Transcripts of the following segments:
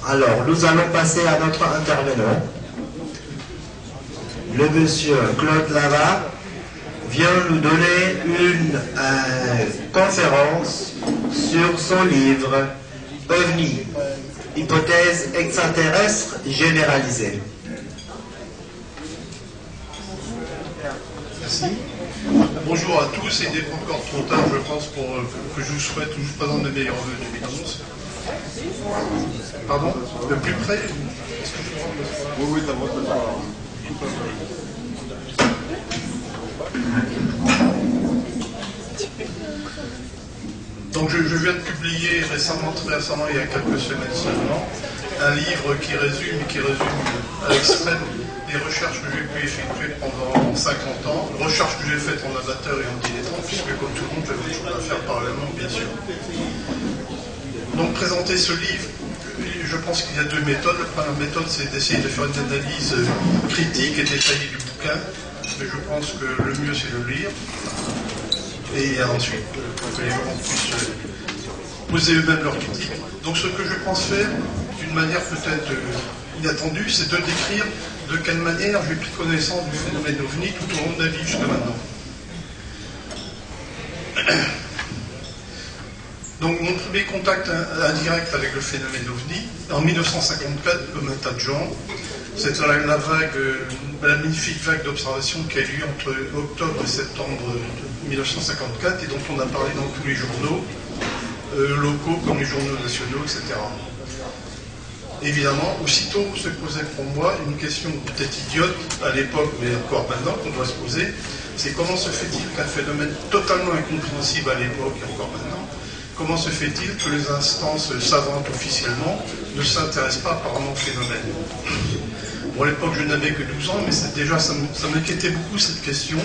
Alors, nous allons passer à notre intervenant. Le monsieur Claude Lava vient nous donner une conférence sur son livre OVNI, hypothèse extraterrestre généralisée. Merci. Bonjour à tous, et il n'est pas encore trop tard, je pense, pour que je vous souhaite, je vous présente de meilleurs vœux 2011. Pardon? De plus près? Oui, ça va. Donc je viens de publier récemment, très récemment, il y a quelques semaines seulement, un livre qui résume à l'extrême des recherches que j'ai pu effectuer pendant 50 ans, recherches que j'ai faites en amateur et en dilettante, puisque comme tout le monde, j'avais toujours à faire parallèlement, bien sûr. Donc présenter ce livre, je pense qu'il y a deux méthodes. La première méthode, c'est d'essayer de faire une analyse critique et détaillée du bouquin, mais je pense que le mieux, c'est de le lire. Et ensuite, que les gens puissent poser eux-mêmes leurs critiques. Donc ce que je pense faire, d'une manière peut-être inattendue, c'est de décrire de quelle manière j'ai pris connaissance du phénomène OVNI tout au long de ma vie jusqu'à maintenant. Donc mon premier contact indirect avec le phénomène OVNI, en 1954, comme un tas de gens, c'est la magnifique vague d'observation qui a eu lieu entre octobre et septembre 1954 et dont on a parlé dans tous les journaux locaux comme les journaux nationaux, etc. Évidemment, aussitôt se posait pour moi une question peut-être idiote à l'époque, mais encore maintenant qu'on doit se poser, c'est comment se fait-il qu'un phénomène totalement incompréhensible à l'époque et encore maintenant, comment se fait-il que les instances savantes officiellement ne s'intéressent pas apparemment au phénomène? Bon, à l'époque, je n'avais que 12 ans, mais déjà, ça m'inquiétait beaucoup cette question,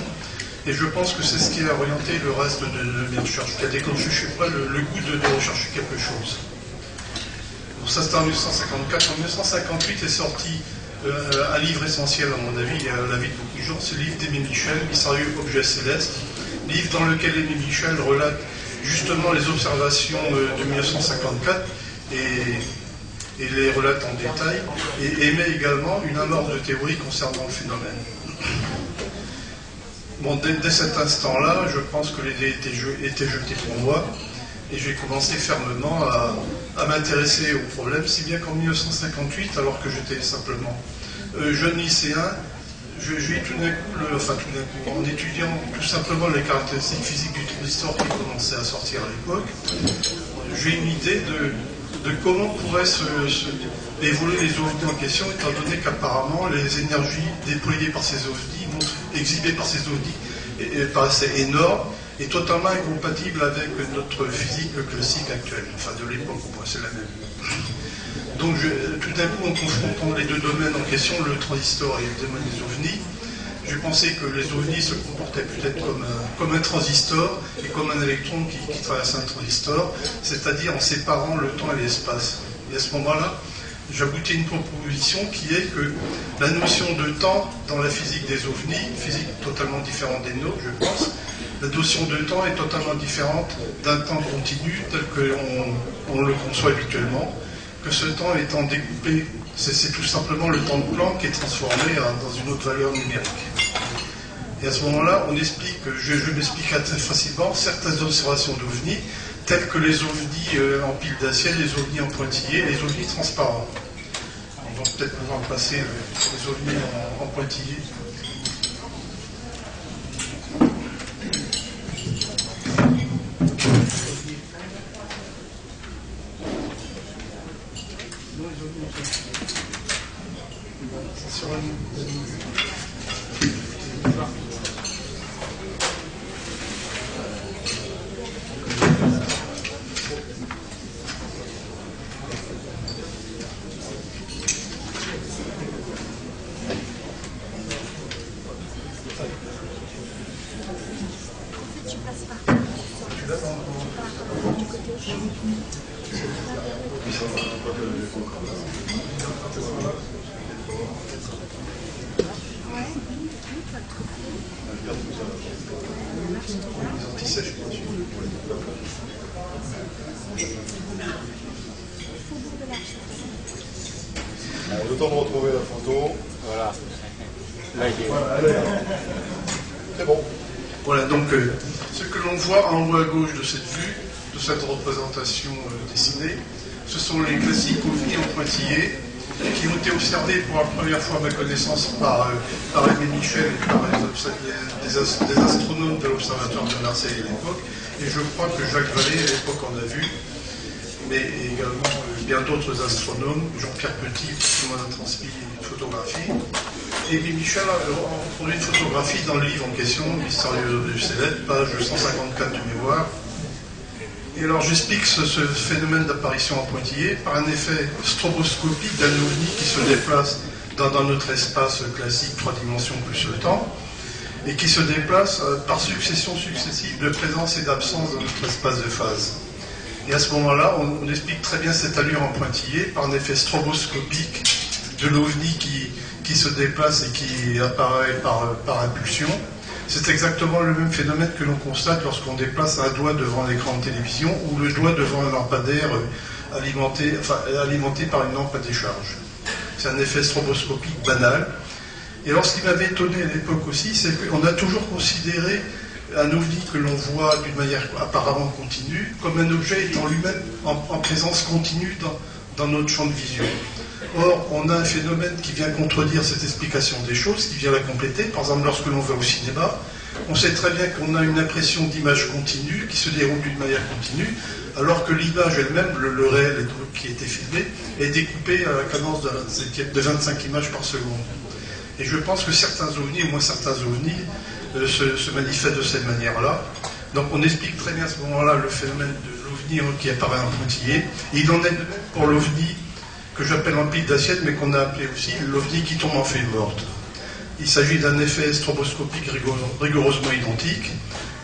et je pense que c'est ce qui a orienté le reste de mes recherches, qui a déclenché chez moi le goût de rechercher quelque chose. Bon, ça, c'était en 1954. En 1958 est sorti un livre essentiel, à mon avis, et à l'avis de beaucoup de gens, c'est le livre d'Aimé Michel, Mystérieux Objet Céleste, livre dans lequel Aimé Michel relate justement les observations de 1954 et les relate en détail, et émet également une amorce de théorie concernant le phénomène. Bon, dès cet instant-là, je pense que les dés étaient jetés pour moi, et j'ai commencé fermement à m'intéresser au problème, si bien qu'en 1958, alors que j'étais simplement jeune lycéen, j'ai tout d'un coup, en étudiant tout simplement les caractéristiques physiques du transistor qui commençait à sortir à l'époque, j'ai une idée de comment pourraient évoluer les OVNI en question, étant donné qu'apparemment les énergies déployées par ces OVNI, exhibées par ces OVNI, paraissaient énormes et totalement incompatibles avec notre physique classique actuelle, enfin de l'époque, c'est la même. Donc tout d'un coup, en confrontant les deux domaines en question, le transistor et le domaine des OVNI, j'ai pensé que les OVNI se comportaient peut-être comme un transistor et comme un électron qui traverse un transistor, c'est-à-dire en séparant le temps et l'espace. Et à ce moment-là, j'aboutis à une proposition qui est que la notion de temps dans la physique des OVNI, physique totalement différente des nôtres, je pense, la notion de temps est totalement différente d'un temps continu tel qu'on le conçoit habituellement, que ce temps étant découpé, c'est tout simplement le temps de Planck qui est transformé dans une autre valeur numérique. Et à ce moment-là, on explique, je m'explique assez facilement, certaines observations d'OVNI, telles que les OVNI en pile d'acier, les OVNI en pointillés, les OVNI transparents. On va peut-être pouvoir passer les OVNI en pointillés. Le temps de retrouver la photo. Voilà. Là, il est... Voilà, c'est bon. Voilà, donc ce que l'on voit en haut à gauche de cette vue, de cette représentation dessinée, ce sont les classiques ovnis en pointillés qui ont été observés pour la première fois à ma connaissance par Aimé Michel et par des astronomes de l'Observatoire de Marseille à l'époque. Et je crois que Jacques Vallée à l'époque en a vu, mais également bien d'autres astronomes, Jean-Pierre Petit, qui m'en a transmis une photographie. Et Michel a reproduit une photographie dans le livre en question, Mystérieux du Céleste, page 154 de mémoire. Et alors j'explique ce phénomène d'apparition en pointillé par un effet stroboscopique d'un ovni qui se déplace dans notre espace classique, 3 dimensions plus le temps, et qui se déplace par succession successive de présence et d'absence dans notre espace de phase. Et à ce moment-là, on explique très bien cette allure en pointillé par un effet stroboscopique de l'ovni qui se déplace et qui apparaît par impulsion. C'est exactement le même phénomène que l'on constate lorsqu'on déplace un doigt devant l'écran de télévision ou le doigt devant un lampadaire alimenté par une lampe à décharge. C'est un effet stroboscopique banal. Et alors ce qui m'avait étonné à l'époque aussi, c'est qu'on a toujours considéré un ovni que l'on voit d'une manière apparemment continue comme un objet étant lui-même en présence continue dans notre champ de vision. Or, on a un phénomène qui vient contredire cette explication des choses, qui vient la compléter. Par exemple, lorsque l'on va au cinéma, on sait très bien qu'on a une impression d'image continue qui se déroule d'une manière continue, alors que l'image elle-même, le réel qui a été filmé, est découpé à la cadence de 25 images par seconde. Et je pense que certains ovnis, au moins certains ovnis, se manifestent de cette manière-là. Donc on explique très bien à ce moment-là le phénomène de l'ovni qui apparaît en pointillé. Et il en est de même pour l'ovni que j'appelle en pile d'assiette, mais qu'on a appelé aussi l'ovni qui tombe en feuille morte. Il s'agit d'un effet stroboscopique rigoureusement identique,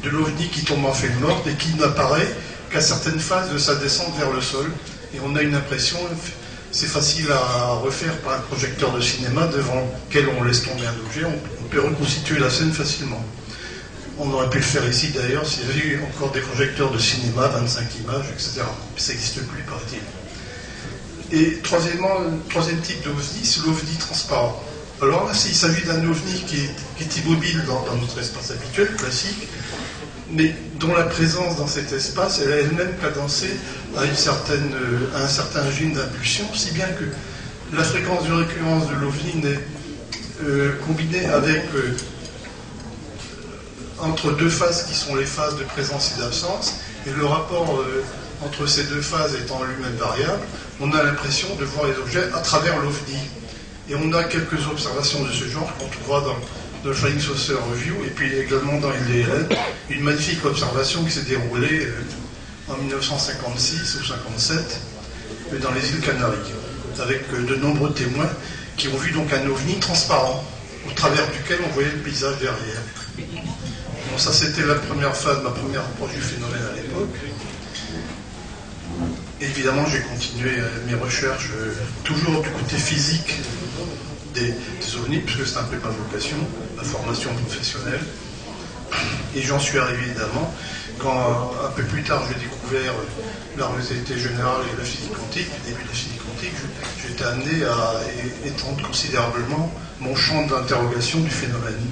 de l'ovni qui tombe en feuille morte et qui n'apparaît qu'à certaines phases de sa descente vers le sol. Et on a une impression, c'est facile à refaire par un projecteur de cinéma devant lequel on laisse tomber un objet, on peut reconstituer la scène facilement. On aurait pu le faire ici d'ailleurs s'il y avait eu encore des projecteurs de cinéma, 25 images, etc. Ça n'existe plus, paraît-il. Et troisième type d'ovni, c'est l'ovni transparent. Alors là, il s'agit d'un ovni qui est immobile dans notre espace habituel, classique, mais dont la présence dans cet espace elle est elle-même cadencée à un certain régime d'impulsion, si bien que la fréquence de récurrence de l'ovni n'est combinée avec entre deux phases qui sont les phases de présence et d'absence, et le rapport entre ces deux phases étant lui-même variable, on a l'impression de voir les objets à travers l'OVNI. Et on a quelques observations de ce genre qu'on trouvera dans le Flying Saucer Review et puis également dans LDLN. Une magnifique observation qui s'est déroulée en 1956 ou 57 dans les îles Canaries, avec de nombreux témoins qui ont vu donc un OVNI transparent, au travers duquel on voyait le paysage derrière. Bon, ça c'était la première phase, ma première approche du phénomène à l'époque. Évidemment, j'ai continué mes recherches toujours du côté physique des ovnis, puisque c'est un peu ma vocation, ma formation professionnelle. Et j'en suis arrivé évidemment quand, un peu plus tard, j'ai découvert la relativité générale et la physique quantique, le début de la physique quantique, j'ai été amené à étendre considérablement mon champ d'interrogation du phénomène.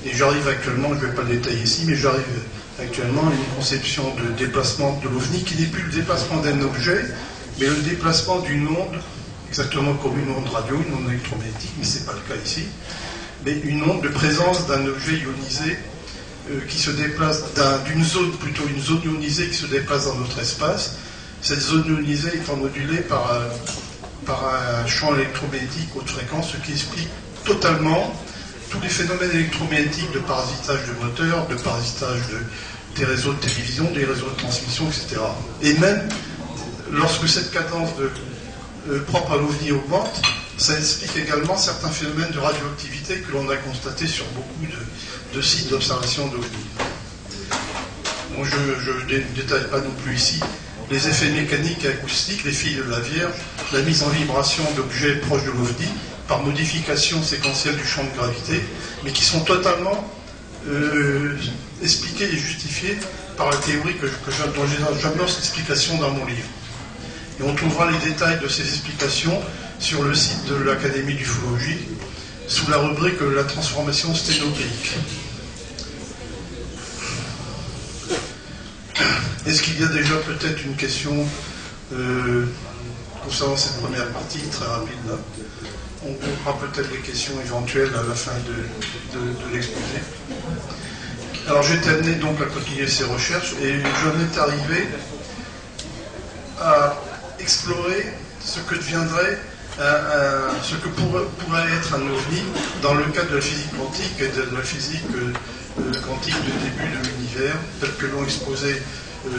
Et j'arrive actuellement, je ne vais pas le détailler ici, mais j'arrive actuellement à une conception de déplacement de l'OVNI qui n'est plus le déplacement d'un objet, mais le déplacement d'une onde, exactement comme une onde radio, une onde électromagnétique, mais ce n'est pas le cas ici, mais une onde de présence d'un objet ionisé qui se déplace d'une zone, plutôt une zone ionisée qui se déplace dans notre espace. Cette zone ionisée étant modulée par un champ électromagnétique haute fréquence, ce qui explique totalement tous les phénomènes électromagnétiques de parasitage de moteurs, de parasitage des réseaux de télévision, des réseaux de transmission, etc. Et même lorsque cette cadence propre à l'OVNI augmente, ça explique également certains phénomènes de radioactivité que l'on a constatés sur beaucoup de sites d'observation d'OVNI. Bon, je ne détaille pas non plus ici les effets mécaniques et acoustiques, les fils de la Vierge, la mise en vibration d'objets proches de l'OVNI, par modification séquentielle du champ de gravité, mais qui sont totalement expliqués et justifiés par la théorie dont j'amorce l'explication dans mon livre. Et on trouvera les détails de ces explications sur le site de l'Académie d'ufologie, sous la rubrique La transformation sténopique. Est-ce qu'il y a déjà peut-être une question concernant cette première partie, très rapide là? On fera peut-être des questions éventuelles à la fin de l'exposé. Alors j'ai été amené donc à continuer ces recherches et j'en étais arrivé à explorer ce que deviendrait, ce que pourrait être un ovni dans le cadre de la physique quantique et de la physique quantique de début de l'univers, tel que l'ont exposé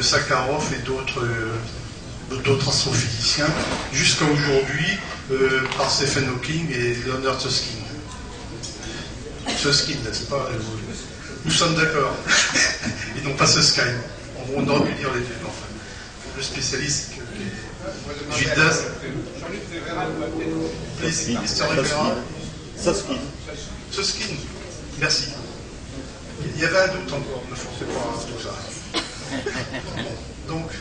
Sakharov et d'autres astrophysiciens, jusqu'à aujourd'hui par Stephen Hawking et Leonard Susskind. Susskind, n'est-ce pas? Nous sommes d'accord. Et non pas Susskind. On aurait pu dire les deux. Enfin, le spécialiste Gildas. Susskind. Merci. Il y avait un doute encore, ne forcez pas tout ça. Donc,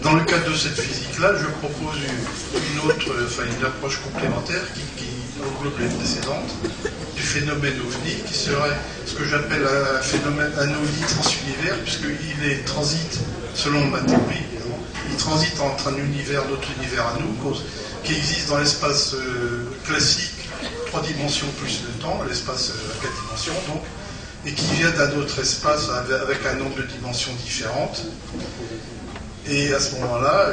dans le cadre de cette physique-là, je propose une approche complémentaire qui englobe les précédentes, du phénomène ovni, qui serait ce que j'appelle un ovni transunivers, puisqu'il transite, selon ma théorie, il transite entre un univers, notre univers à nous, qui existe dans l'espace classique, 3 dimensions plus le temps, l'espace à 4 dimensions, donc, et qui vient d'un autre espace avec un nombre de dimensions différentes. Et à ce moment-là,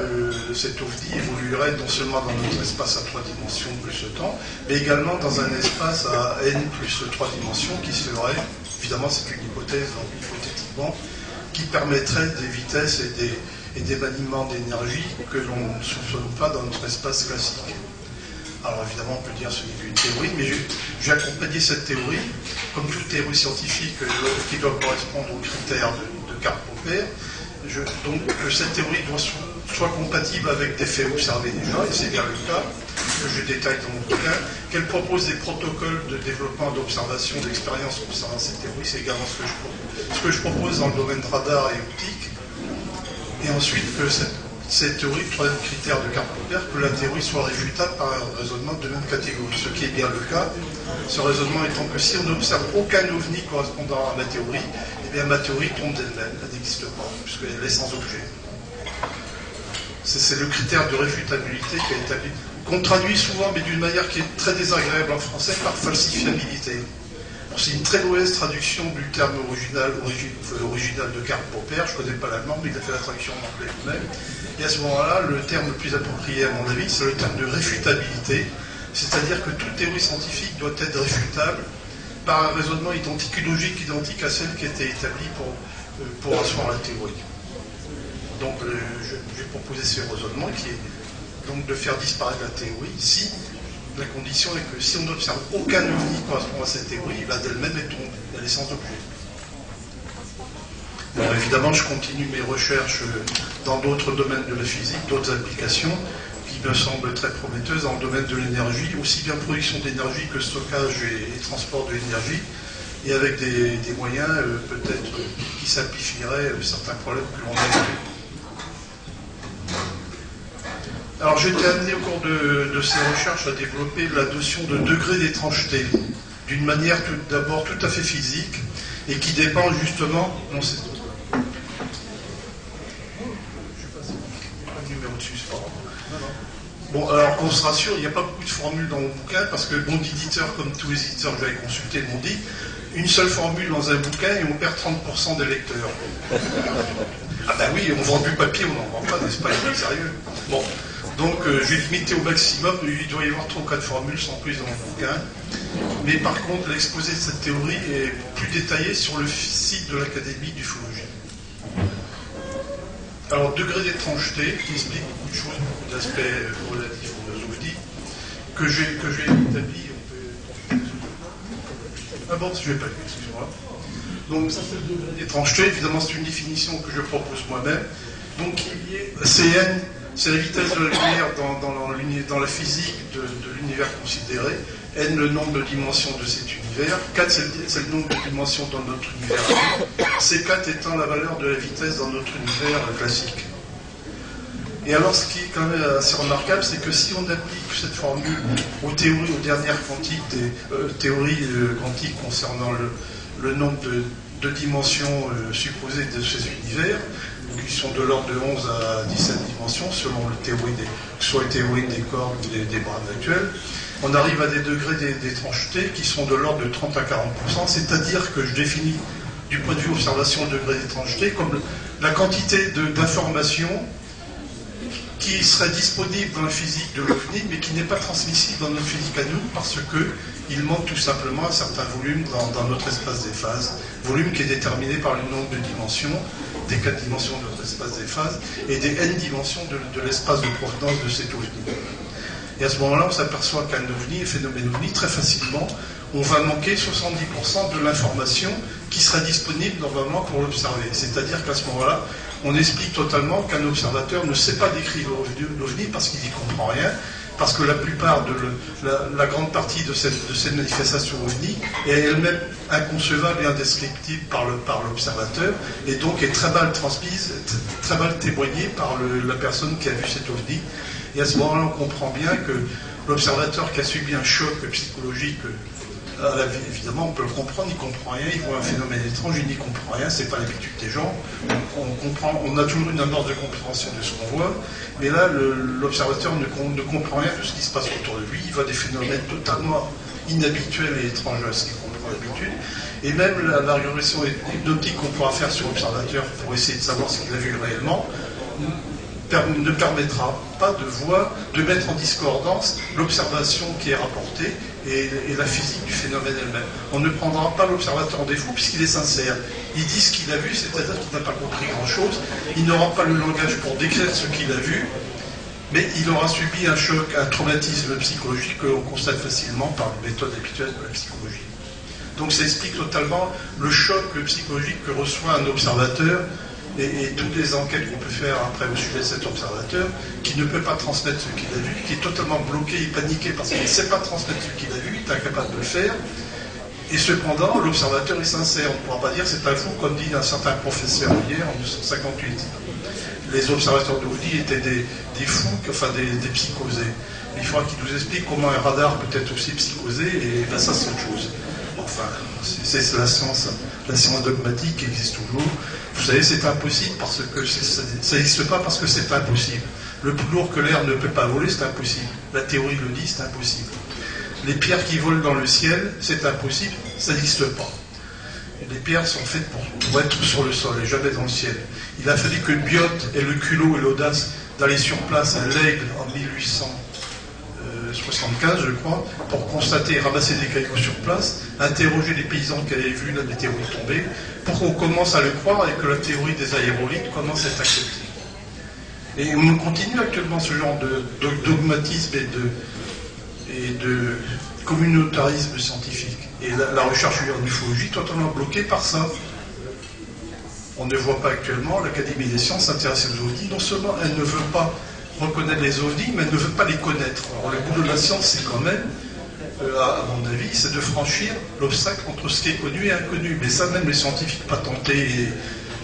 cet ovni évoluerait non seulement dans notre espace à 3 dimensions plus le temps, mais également dans un espace à n plus 3 dimensions qui serait, évidemment c'est une hypothèse, donc hypothétiquement, qui permettrait des vitesses et des maniements d'énergie que l'on ne soupçonne pas dans notre espace classique. Alors évidemment on peut dire que ce n'est qu'une théorie, mais j'ai accompagné cette théorie, comme toute théorie scientifique qui doit correspondre aux critères de Karp-Popper. Donc cette théorie doit soit compatible avec des faits observés déjà, et c'est bien le cas, que je détaille dans mon bouquin, qu'elle propose des protocoles de développement, d'observation, d'expérience concernant cette théorie, c'est également ce que je propose dans le domaine radar et optique, et ensuite que cette théorie, le troisième critère de Karp-Popper, que la théorie soit réfutable par un raisonnement de même catégorie, ce qui est bien le cas, ce raisonnement étant que si on n'observe aucun ovni correspondant à ma théorie, eh bien ma théorie tombe d'elle-même, elle n'existe pas, puisqu'elle est sans objet. C'est le critère de réfutabilité qui est établi, qu'on traduit souvent, mais d'une manière qui est très désagréable en français, par falsifiabilité. C'est une très mauvaise traduction du terme original de Karp-Popper, je ne connais pas l'allemand, mais il a fait la traduction en anglais lui-même. Et à ce moment-là, le terme le plus approprié à mon avis, c'est le terme de réfutabilité, c'est-à-dire que toute théorie scientifique doit être réfutable par un raisonnement identique, une logique identique à celle qui était établie pour asseoir la théorie. Donc j'ai proposé ce raisonnement qui est donc de faire disparaître la théorie si la condition est que si on n'observe aucun ovni correspondant à cette théorie, d'elle-même elle est sans objet. Alors évidemment, je continue mes recherches dans d'autres domaines de la physique, d'autres applications qui me semblent très prometteuses dans le domaine de l'énergie, aussi bien production d'énergie que stockage et transport de l'énergie, et avec des moyens peut-être qui simplifieraient certains problèmes que l'on a. Alors j'ai été amené au cours de ces recherches à développer la notion de degré d'étrangeté, d'une manière d'abord tout à fait physique, et qui dépend justement... Non, c'est... Bon, alors qu'on se rassure, il n'y a pas beaucoup de formules dans mon bouquin, parce que bon éditeur, comme tous les éditeurs que j'avais consultés, m'ont dit une seule formule dans un bouquin et on perd 30% des lecteurs. Ah ben oui, on vend du papier, on n'en vend pas, n'est-ce pas, c'est sérieux. Bon, donc je vais limiter au maximum, il doit y avoir 3 ou 4 formules sans plus dans mon bouquin. Mais par contre, l'exposé de cette théorie est plus détaillé sur le site de l'Académie d'ufologie. Alors, degré d'étrangeté, qui explique beaucoup de choses, beaucoup d'aspects relatifs aux ovnis, que j'ai établi. Ah bon, je ne vais pas le dire, excusez-moi. Donc, ça fait le degré d'étrangeté, évidemment, c'est une définition que je propose moi-même. Donc, il y a Cn, c'est la vitesse de la lumière dans la physique de l'univers considéré, n le nombre de dimensions de cet univers, 4 c'est le nombre de dimensions dans notre univers, C4 étant la valeur de la vitesse dans notre univers classique. Et alors, ce qui est quand même assez remarquable, c'est que si on applique cette formule aux théories, aux dernières théories quantiques concernant le nombre de dimensions supposées de ces univers, qui sont de l'ordre de 11 à 17 dimensions, selon soit les théories des cordes ou des brins actuels, on arrive à des degrés d'étrangeté qui sont de l'ordre de 30 à 40%, c'est-à-dire que je définis du point de vue observation le degré d'étrangeté comme la quantité d'informations qui serait disponible dans la physique de l'OVNI, mais qui n'est pas transmissible dans notre physique à nous, parce qu'il manque tout simplement un certain volume dans notre espace des phases, volume qui est déterminé par le nombre de dimensions, des 4 dimensions de notre espace des phases, et des n dimensions de l'espace de provenance de cet OVNI. Et à ce moment-là, on s'aperçoit qu'un OVNI, un phénomène OVNI, très facilement, on va manquer 70% de l'information qui sera disponible normalement pour l'observer. C'est-à-dire qu'à ce moment-là, on explique totalement qu'un observateur ne sait pas décrire l'OVNI parce qu'il n'y comprend rien, parce que la plupart la grande partie de cette manifestation OVNI est elle-même inconcevable et indescriptible par l'observateur, et donc est très mal transmise, très mal témoignée par la personne qui a vu cet OVNI. Et à ce moment-là, on comprend bien que l'observateur qui a subi un choc psychologique, évidemment, on peut le comprendre, il ne comprend rien, il voit un phénomène étrange, il n'y comprend rien, c'est pas l'habitude des gens. On a toujours une amorce de compréhension de ce qu'on voit, mais là, l'observateur ne comprend rien de ce qui se passe autour de lui, il voit des phénomènes totalement inhabituels et étranges à ce qu'il comprend d'habitude. Et même la régression hypnotique qu'on pourra faire sur l'observateur pour essayer de savoir ce qu'il a vu réellement, ne permettra pas de mettre en discordance l'observation qui est rapportée et la physique du phénomène elle-même. On ne prendra pas l'observateur en défaut puisqu'il est sincère. Il dit ce qu'il a vu, c'est-à-dire qu'il n'a pas compris grand-chose. Il n'aura pas le langage pour décrire ce qu'il a vu, mais il aura subi un choc, un traumatisme psychologique que l'on constate facilement par les méthodes habituelles de la psychologie. Donc ça explique totalement le choc psychologique que reçoit un observateur et toutes les enquêtes qu'on peut faire après au sujet de cet observateur, qui ne peut pas transmettre ce qu'il a vu, qui est totalement bloqué et paniqué parce qu'il ne sait pas transmettre ce qu'il a vu, il est incapable de le faire. Et cependant, l'observateur est sincère. On ne pourra pas dire c'est un fou, comme dit un certain professeur hier en 1958. Les observateurs d'OVNI étaient des fous, enfin des psychosés. Il faudra qu'il nous explique comment un radar peut être aussi psychosé, et ben ça c'est autre chose. Enfin, c'est la science dogmatique qui existe toujours. Vous savez, c'est impossible parce que ça n'existe pas parce que c'est impossible. Le plus lourd que l'air ne peut pas voler, c'est impossible. La théorie le dit, c'est impossible. Les pierres qui volent dans le ciel, c'est impossible, ça n'existe pas. Et les pierres sont faites pour être sur le sol et jamais dans le ciel. Il a fallu que Biot ait le culot et l'audace d'aller sur place à l'Aigle en 1875, je crois, pour constater et ramasser des cailloux sur place, interroger les paysans qui avaient vu la météorite tomber, pour qu'on commence à le croire et que la théorie des aérolites commence à être acceptée. Et on continue actuellement ce genre de dogmatisme et de communautarisme scientifique. Et la recherche en ufologie totalement bloquée par ça. On ne voit pas actuellement l'Académie des sciences s'intéresser aux ovnis. Non seulement elle ne veut pas reconnaître les ovnis, mais elle ne veut pas les connaître. Alors le bout de la science, c'est quand même, à mon avis, c'est de franchir l'obstacle entre ce qui est connu et inconnu. Mais ça, même les scientifiques patentés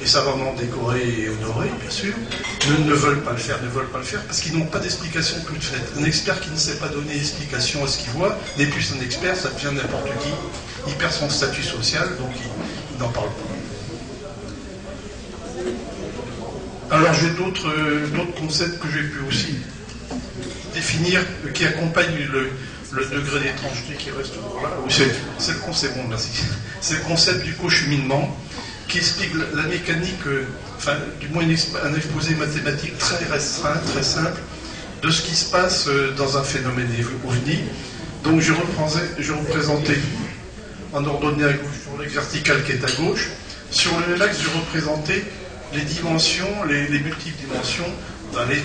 et savamment décorés et honorés, bien sûr, ne veulent pas le faire, parce qu'ils n'ont pas d'explication toute faite. Un expert qui ne sait pas donner explication à ce qu'il voit n'est plus un expert, ça devient n'importe qui. Il perd son statut social, donc il n'en parle pas. Alors j'ai d'autres concepts que j'ai pu aussi définir, qui accompagnent le degré d'étrangeté qui reste toujours là. C'est le concept, bon, merci. C'est le concept du co-cheminement qui explique la mécanique, enfin du moins un exposé mathématique très restreint, très simple, de ce qui se passe dans un phénomène OVNI. Donc je représentais en ordonnée à gauche sur l'axe vertical qui est à gauche. Sur le même axe, je représentais les dimensions, les multiples dimensions, les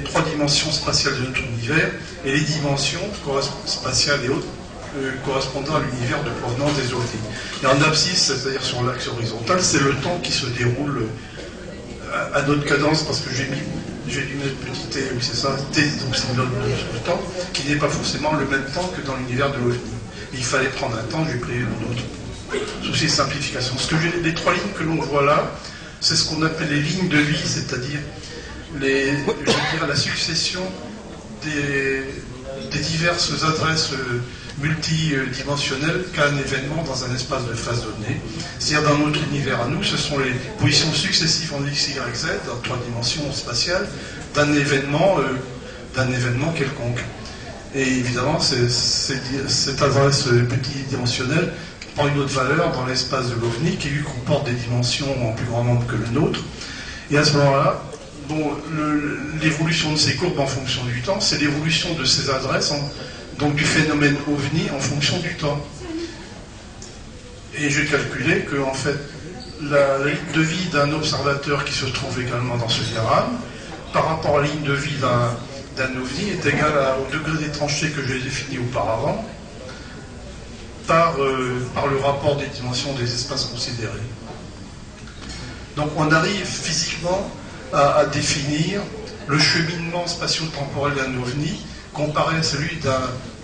3 dimensions spatiales de notre univers et les dimensions spatiales et autres correspondant à l'univers de provenance des OVNI. Et en abscisse, c'est-à-dire sur l'axe horizontal, c'est le temps qui se déroule à notre cadence, parce que j'ai mis une petite T, oui c'est ça, T, donc c'est le temps, qui n'est pas forcément le même temps que dans l'univers de l'OVNI. Il fallait prendre un temps, j'ai pris un autre. Souci de simplification. Les 3 lignes que l'on voit là, c'est ce qu'on appelle les lignes de vie, c'est-à-dire la succession des diverses adresses multidimensionnelles qu'un événement dans un espace de phase donnée. C'est-à-dire dans notre univers à nous, ce sont les positions successives en x, y, z, dans 3 dimensions spatiales, d'un événement quelconque. Et évidemment, cette adresse multidimensionnelle prend une autre valeur dans l'espace de l'OVNI qui lui comporte des dimensions en plus grand nombre que le nôtre. Et à ce moment-là, bon, l'évolution de ces courbes en fonction du temps, c'est l'évolution de ces adresses, donc du phénomène OVNI en fonction du temps. Et j'ai calculé que, en fait, la ligne de vie d'un observateur qui se trouve également dans ce diagramme, par rapport à la ligne de vie d'un OVNI, est égale au degré d'étrangeté que j'ai défini auparavant, par le rapport des dimensions des espaces considérés. Donc on arrive physiquement à définir le cheminement spatio-temporel d'un OVNI comparé à celui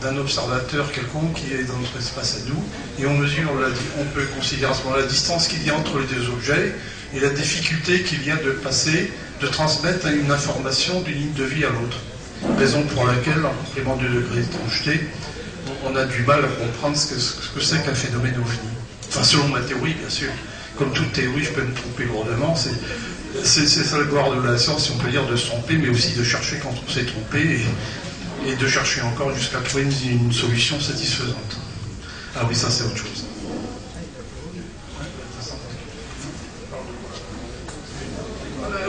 d'un observateur quelconque qui est dans notre espace à nous, et on mesure, on peut considérer à ce moment la distance qu'il y a entre les deux objets et la difficulté qu'il y a de transmettre une information d'une ligne de vie à l'autre. Raison pour laquelle, en complément du degré d'étrangeté, on a du mal à comprendre ce que c'est qu'un phénomène OVNI. Enfin, selon ma théorie, bien sûr. Comme toute théorie, je peux me tromper lourdement. C'est ça le gloire de la science, si on peut dire, de se tromper, mais aussi de chercher quand on s'est trompé et de chercher encore jusqu'à trouver une solution satisfaisante. Ah oui, ça c'est autre chose.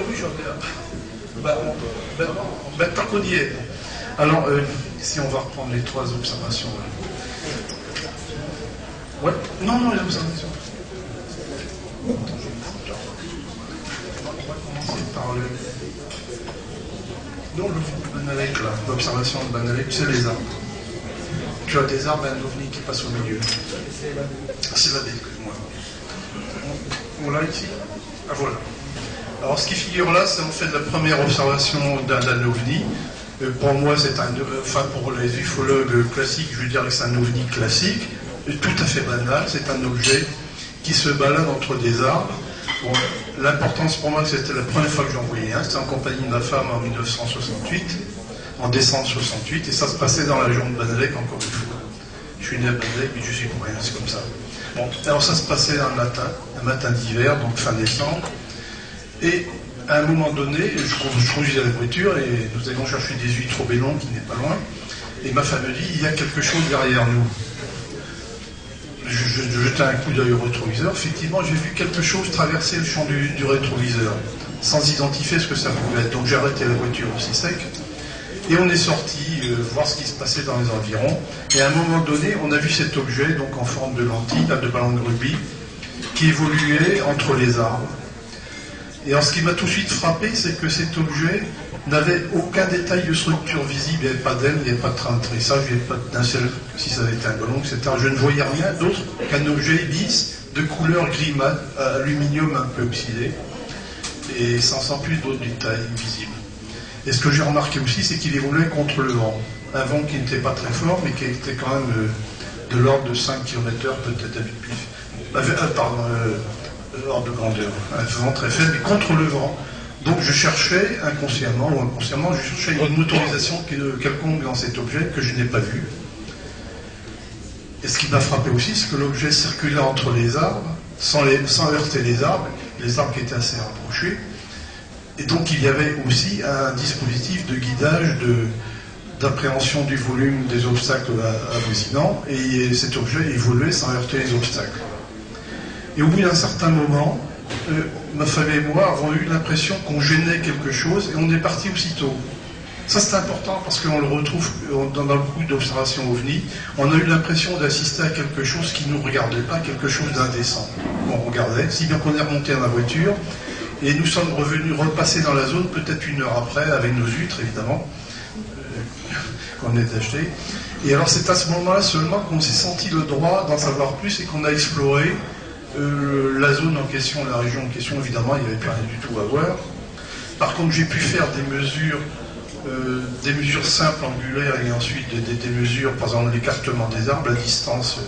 Oui, j'en ai. Tant qu'on y est. Alors, si on va reprendre les 3 observations. Ouais. Non, les observations. On va commencer par le Banalek, là, l'observation de Banalek, c'est les arbres. Tu as des arbres et un ovni qui passe au milieu. C'est la excuse-moi. On l'a ici. Ah voilà. Alors ce qui figure là, c'est en fait la première observation d'un ovni. Pour moi, pour les ufologues classiques, je veux dire que c'est un ovni classique, tout à fait banal. C'est un objet qui se balade entre des arbres. Bon, l'importance pour moi, c'était la première fois que j'en voyais un. C'était en compagnie de ma femme en 1968, en décembre 68, et ça se passait dans la région de Banalek, encore une fois. Je suis né à Banalek, mais je suis pour rien, c'est comme ça. Bon, alors ça se passait un matin d'hiver, donc fin décembre. Et à un moment donné, je conduisais la voiture et nous allions chercher des huîtres au Bélon qui n'est pas loin. Et ma femme me dit, il y a quelque chose derrière nous. Je jetais un coup d'œil au rétroviseur. Effectivement, j'ai vu quelque chose traverser le champ du rétroviseur, sans identifier ce que ça pouvait être. Donc j'ai arrêté la voiture aussi sec. Et on est sorti voir ce qui se passait dans les environs. Et à un moment donné, on a vu cet objet, donc en forme de lentille, de ballon de rugby, qui évoluait entre les arbres. Et alors ce qui m'a tout de suite frappé, c'est que cet objet n'avait aucun détail de structure visible, il n'y avait pas d'aile, il n'y avait pas de train de tressage, il n'y avait pas d'un seul, si ça avait été un ballon, etc. Je ne voyais rien d'autre qu'un objet lisse de couleur gris mat, aluminium un peu oxydé, et sans plus d'autres détails visibles. Et ce que j'ai remarqué aussi, c'est qu'il évoluait contre le vent. Un vent qui n'était pas très fort, mais qui était quand même de l'ordre de 5 km/h, peut-être à vite pif. L'ordre de grandeur. Un vent très faible, mais contre le vent. Donc je cherchais, inconsciemment ou inconsciemment, je cherchais une motorisation quelconque dans cet objet que je n'ai pas vu. Et ce qui m'a frappé aussi, c'est que l'objet circulait entre les arbres, sans heurter les arbres qui étaient assez rapprochés. Et donc il y avait aussi un dispositif de guidage, d'appréhension du volume des obstacles avoisinants, et cet objet évoluait sans heurter les obstacles. Et au bout d'un certain moment, ma femme et moi avons eu l'impression qu'on gênait quelque chose, et on est parti aussitôt. Ça c'est important parce qu'on le retrouve dans beaucoup d'observations OVNI. On a eu l'impression d'assister à quelque chose qui ne nous regardait pas, quelque chose d'indécent. On regardait, si bien qu'on est remonté à la voiture, et nous sommes repassés dans la zone peut-être 1 heure après, avec nos huîtres évidemment, qu'on venait d'acheter. Et alors c'est à ce moment-là seulement qu'on s'est senti le droit d'en savoir plus et qu'on a exploré la zone en question, la région en question. Évidemment, il n'y avait plus rien du tout à voir. Par contre, j'ai pu faire des mesures simples angulaires et ensuite des mesures, par exemple l'écartement des arbres, la distance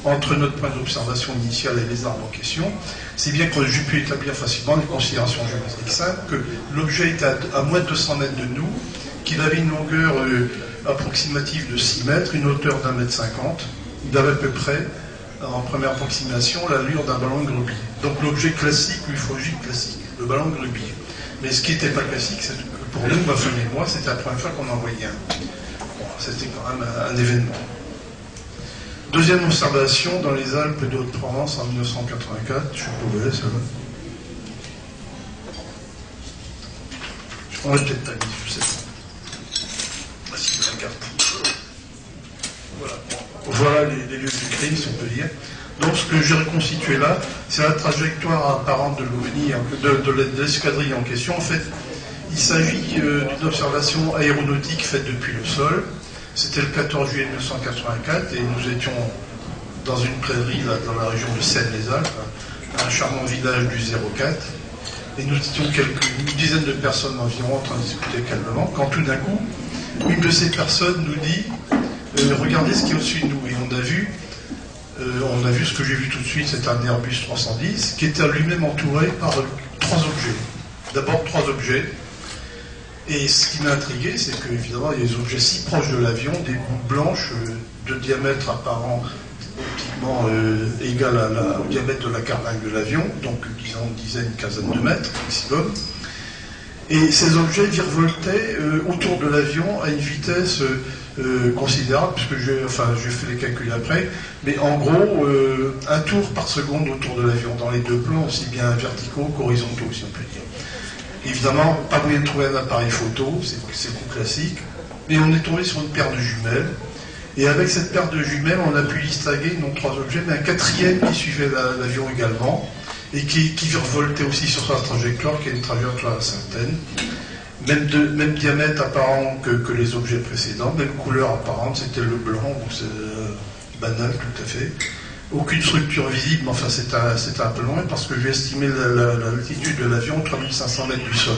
entre notre point d'observation initial et les arbres en question, c'est bien que j'ai pu établir facilement des considérations géométriques simples, que l'objet était à moins de 200 mètres de nous, qu'il avait une longueur approximative de 6 mètres, une hauteur d'1,50 m, il avait à peu près, en première approximation, l'allure d'un ballon de rugby. Donc l'objet classique, ufologique classique, le ballon de rugby. Mais ce qui n'était pas classique, c'est que pour nous, ma famille et moi, c'était la première fois qu'on en voyait un. Bon, c'était quand même un événement. Deuxième observation, dans les Alpes de Haute-Provence en 1984, je pouvais, ça va. On l'a peut-être pas mis, je sais pas. Ah si, je regarde. Voilà les lieux du crime, si on peut dire. Donc ce que j'ai reconstitué là, c'est la trajectoire apparente de l'OVNI, de l'escadrille en question. En fait, il s'agit d'une observation aéronautique faite depuis le sol. C'était le 14 juillet 1984 et nous étions dans une prairie là, dans la région de Seine-les-Alpes, un charmant village du 04. Et nous étions une dizaine de personnes environ en train de discuter calmement, quand tout d'un coup, une de ces personnes nous dit regardez ce qui est au-dessus de nous. Et on a vu ce que j'ai vu tout de suite, c'est un Airbus 310 qui était lui-même entouré par 3 objets. D'abord 3 objets. Et ce qui m'a intrigué, c'est qu'évidemment, il y a des objets si proches de l'avion, des boules blanches de diamètre apparent optiquement égal au diamètre de la carlingue de l'avion, donc disons une dizaine, une quinzaine de mètres maximum. Et ces objets virevoltaient autour de l'avion à une vitesse considérable, puisque j'ai fait les calculs après, mais en gros, un tour par seconde autour de l'avion, dans les 2 plans, aussi bien verticaux qu'horizontaux, si on peut dire. Évidemment, pas moyen de trouver un appareil photo, c'est le coup classique, mais on est tombé sur une paire de jumelles, et avec cette paire de jumelles, on a pu distinguer non 3 objets, mais un 4e qui suivait l'avion également, et qui virevoltait aussi sur sa trajectoire, qui est une trajectoire certaine. Même diamètre apparent que les objets précédents, même couleur apparente, c'était le blanc, donc c'est banal tout à fait. Aucune structure visible, mais enfin c'était un peu loin parce que j'ai estimé l'altitude de l'avion 3500 mètres du sol.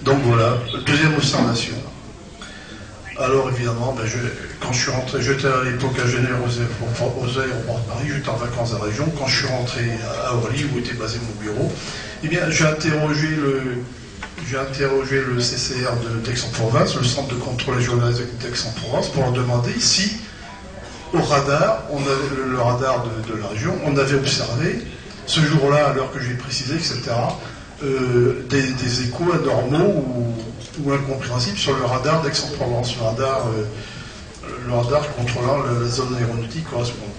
Donc voilà, deuxième observation. Alors évidemment, quand je suis rentré, j'étais à l'époque à Genève aux aéroports de Paris, j'étais en vacances à la région. Quand je suis rentré à Orly, où était basé mon bureau, eh bien j'ai interrogé le CCR d'Aix-en-Provence, le centre de contrôle régional d'Aix-en-Provence, pour leur demander si, au radar, le radar de la région, on avait observé, ce jour-là, à l'heure que j'ai précisé, etc., des échos anormaux ou incompréhensibles sur le radar d'Aix-en-Provence, le radar contrôlant la zone aéronautique correspondante.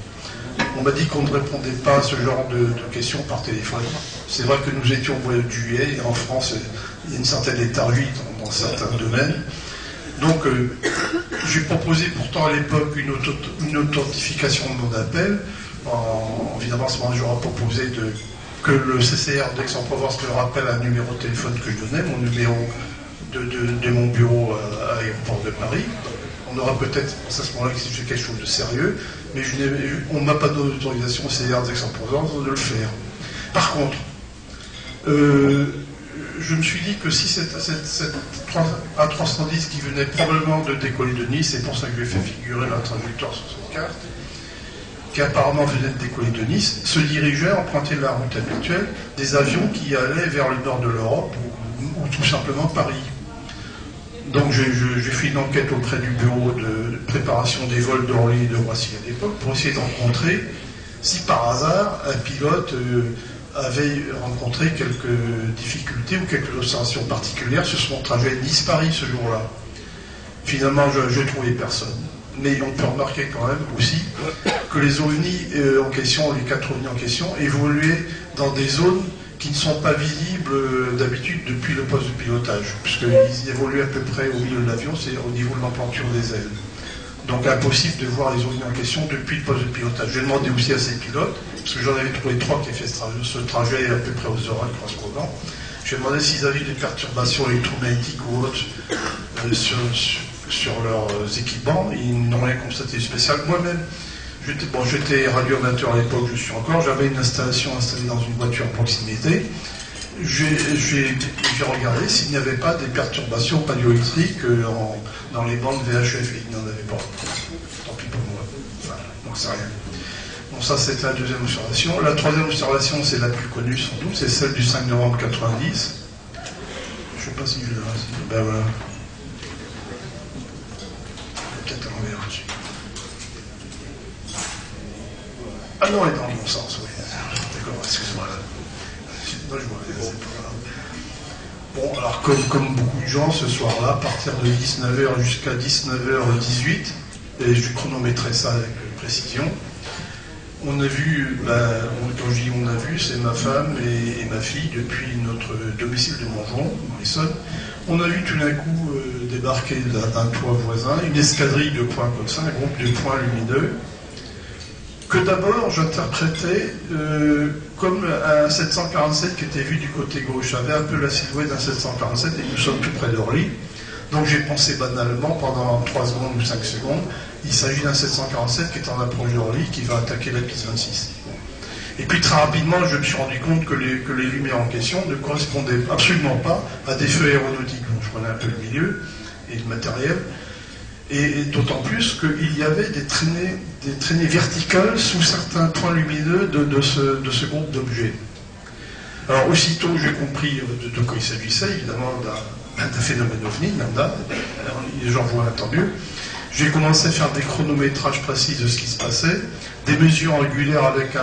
On m'a dit qu'on ne répondait pas à ce genre de questions par téléphone. C'est vrai que nous étions au mois de juillet, et en France, il y a une certaine léthargie dans certains domaines. Donc, j'ai proposé pourtant à l'époque une authentification de mon appel. Évidemment, à ce moment-là, j'aurais proposé que le CCR d'Aix-en-Provence me rappelle un numéro de téléphone que je donnais, mon numéro de mon bureau à l'aéroport de Paris. On aura peut-être pensé à ce moment-là que c'était quelque chose de sérieux, mais on ne m'a pas donné d'autorisation au CCR d'Aix-en-Provence de le faire. Par contre, je me suis dit que si cette A310 qui venait probablement de décoller de Nice, c'est pour ça que je lui ai fait figurer la trajectoire sur cette carte, qui apparemment venait de décoller de Nice, se dirigeait, empruntait la route habituelle, des avions qui allaient vers le nord de l'Europe ou tout simplement Paris. Donc j'ai fait une enquête auprès du bureau de préparation des vols d'Orly et de Roissy à l'époque pour essayer de rencontrer si par hasard un pilote avait rencontré quelques difficultés ou quelques observations particulières sur son trajet Nice-Paris ce jour-là. Finalement, je trouvais personne. Mais on peut remarquer quand même aussi que les ovnis en question, les 4 ovnis en question, évoluaient dans des zones qui ne sont pas visibles d'habitude depuis le poste de pilotage, puisqu'ils évoluent à peu près au milieu de l'avion, c'est au niveau de l'emplanture des ailes. Donc impossible de voir les ovnis en question depuis le poste de pilotage. J'ai demandé aussi à ces pilotes, parce que j'en avais trouvé 3 qui avaient fait ce trajet à peu près aux heures correspondant. J'ai demandé s'ils avaient des perturbations électromagnétiques ou autres sur leurs équipements. Ils n'ont rien constaté de spécial. Moi-même, j'étais radioamateur à l'époque, je suis encore. J'avais une installation installée dans une voiture à proximité. j'ai regardé s'il n'y avait pas des perturbations radioélectriques dans les bandes VHF, et il n'y en avait pas. Tant pis pour moi. Enfin, donc c'est rien. Bon, ça c'était la deuxième observation. La troisième observation, c'est la plus connue sans doute, c'est celle du 5 novembre 90. Je ne sais pas si je l'ai là. Ben voilà. Peut-être à l'envers dessus. Ah non, elle est dans le bon sens, oui. D'accord, excuse-moi. Non, je vois, c'est pas grave. Bon, alors comme beaucoup de gens, ce soir-là, à partir de 19h jusqu'à 19h18, et je chronométrais ça avec précision, on a vu, quand je dis on a vu, c'est ma femme et ma fille depuis notre domicile de Montjon, dans l'Essonne. On a vu tout d'un coup débarquer d'un toit voisin une escadrille de points comme ça, un groupe de points lumineux, que d'abord j'interprétais comme un 747 qui était vu du côté gauche. J'avais un peu la silhouette d'un 747 et nous sommes tout près d'Orly. Donc j'ai pensé banalement pendant 3 secondes ou 5 secondes, il s'agit d'un 747 qui est en approche d'Orly, qui va attaquer la piste 26. Et puis très rapidement, je me suis rendu compte que les lumières en question ne correspondaient absolument pas à des feux aéronautiques. Donc je prenais un peu le milieu et le matériel. Et d'autant plus qu'il y avait des traînées verticales sous certains points lumineux de ce groupe d'objets. Alors aussitôt j'ai compris de quoi il s'agissait, évidemment d'un phénomène ovni, lambda, les gens voient tant mieux. J'ai commencé à faire des chronométrages précis de ce qui se passait, des mesures angulaires avec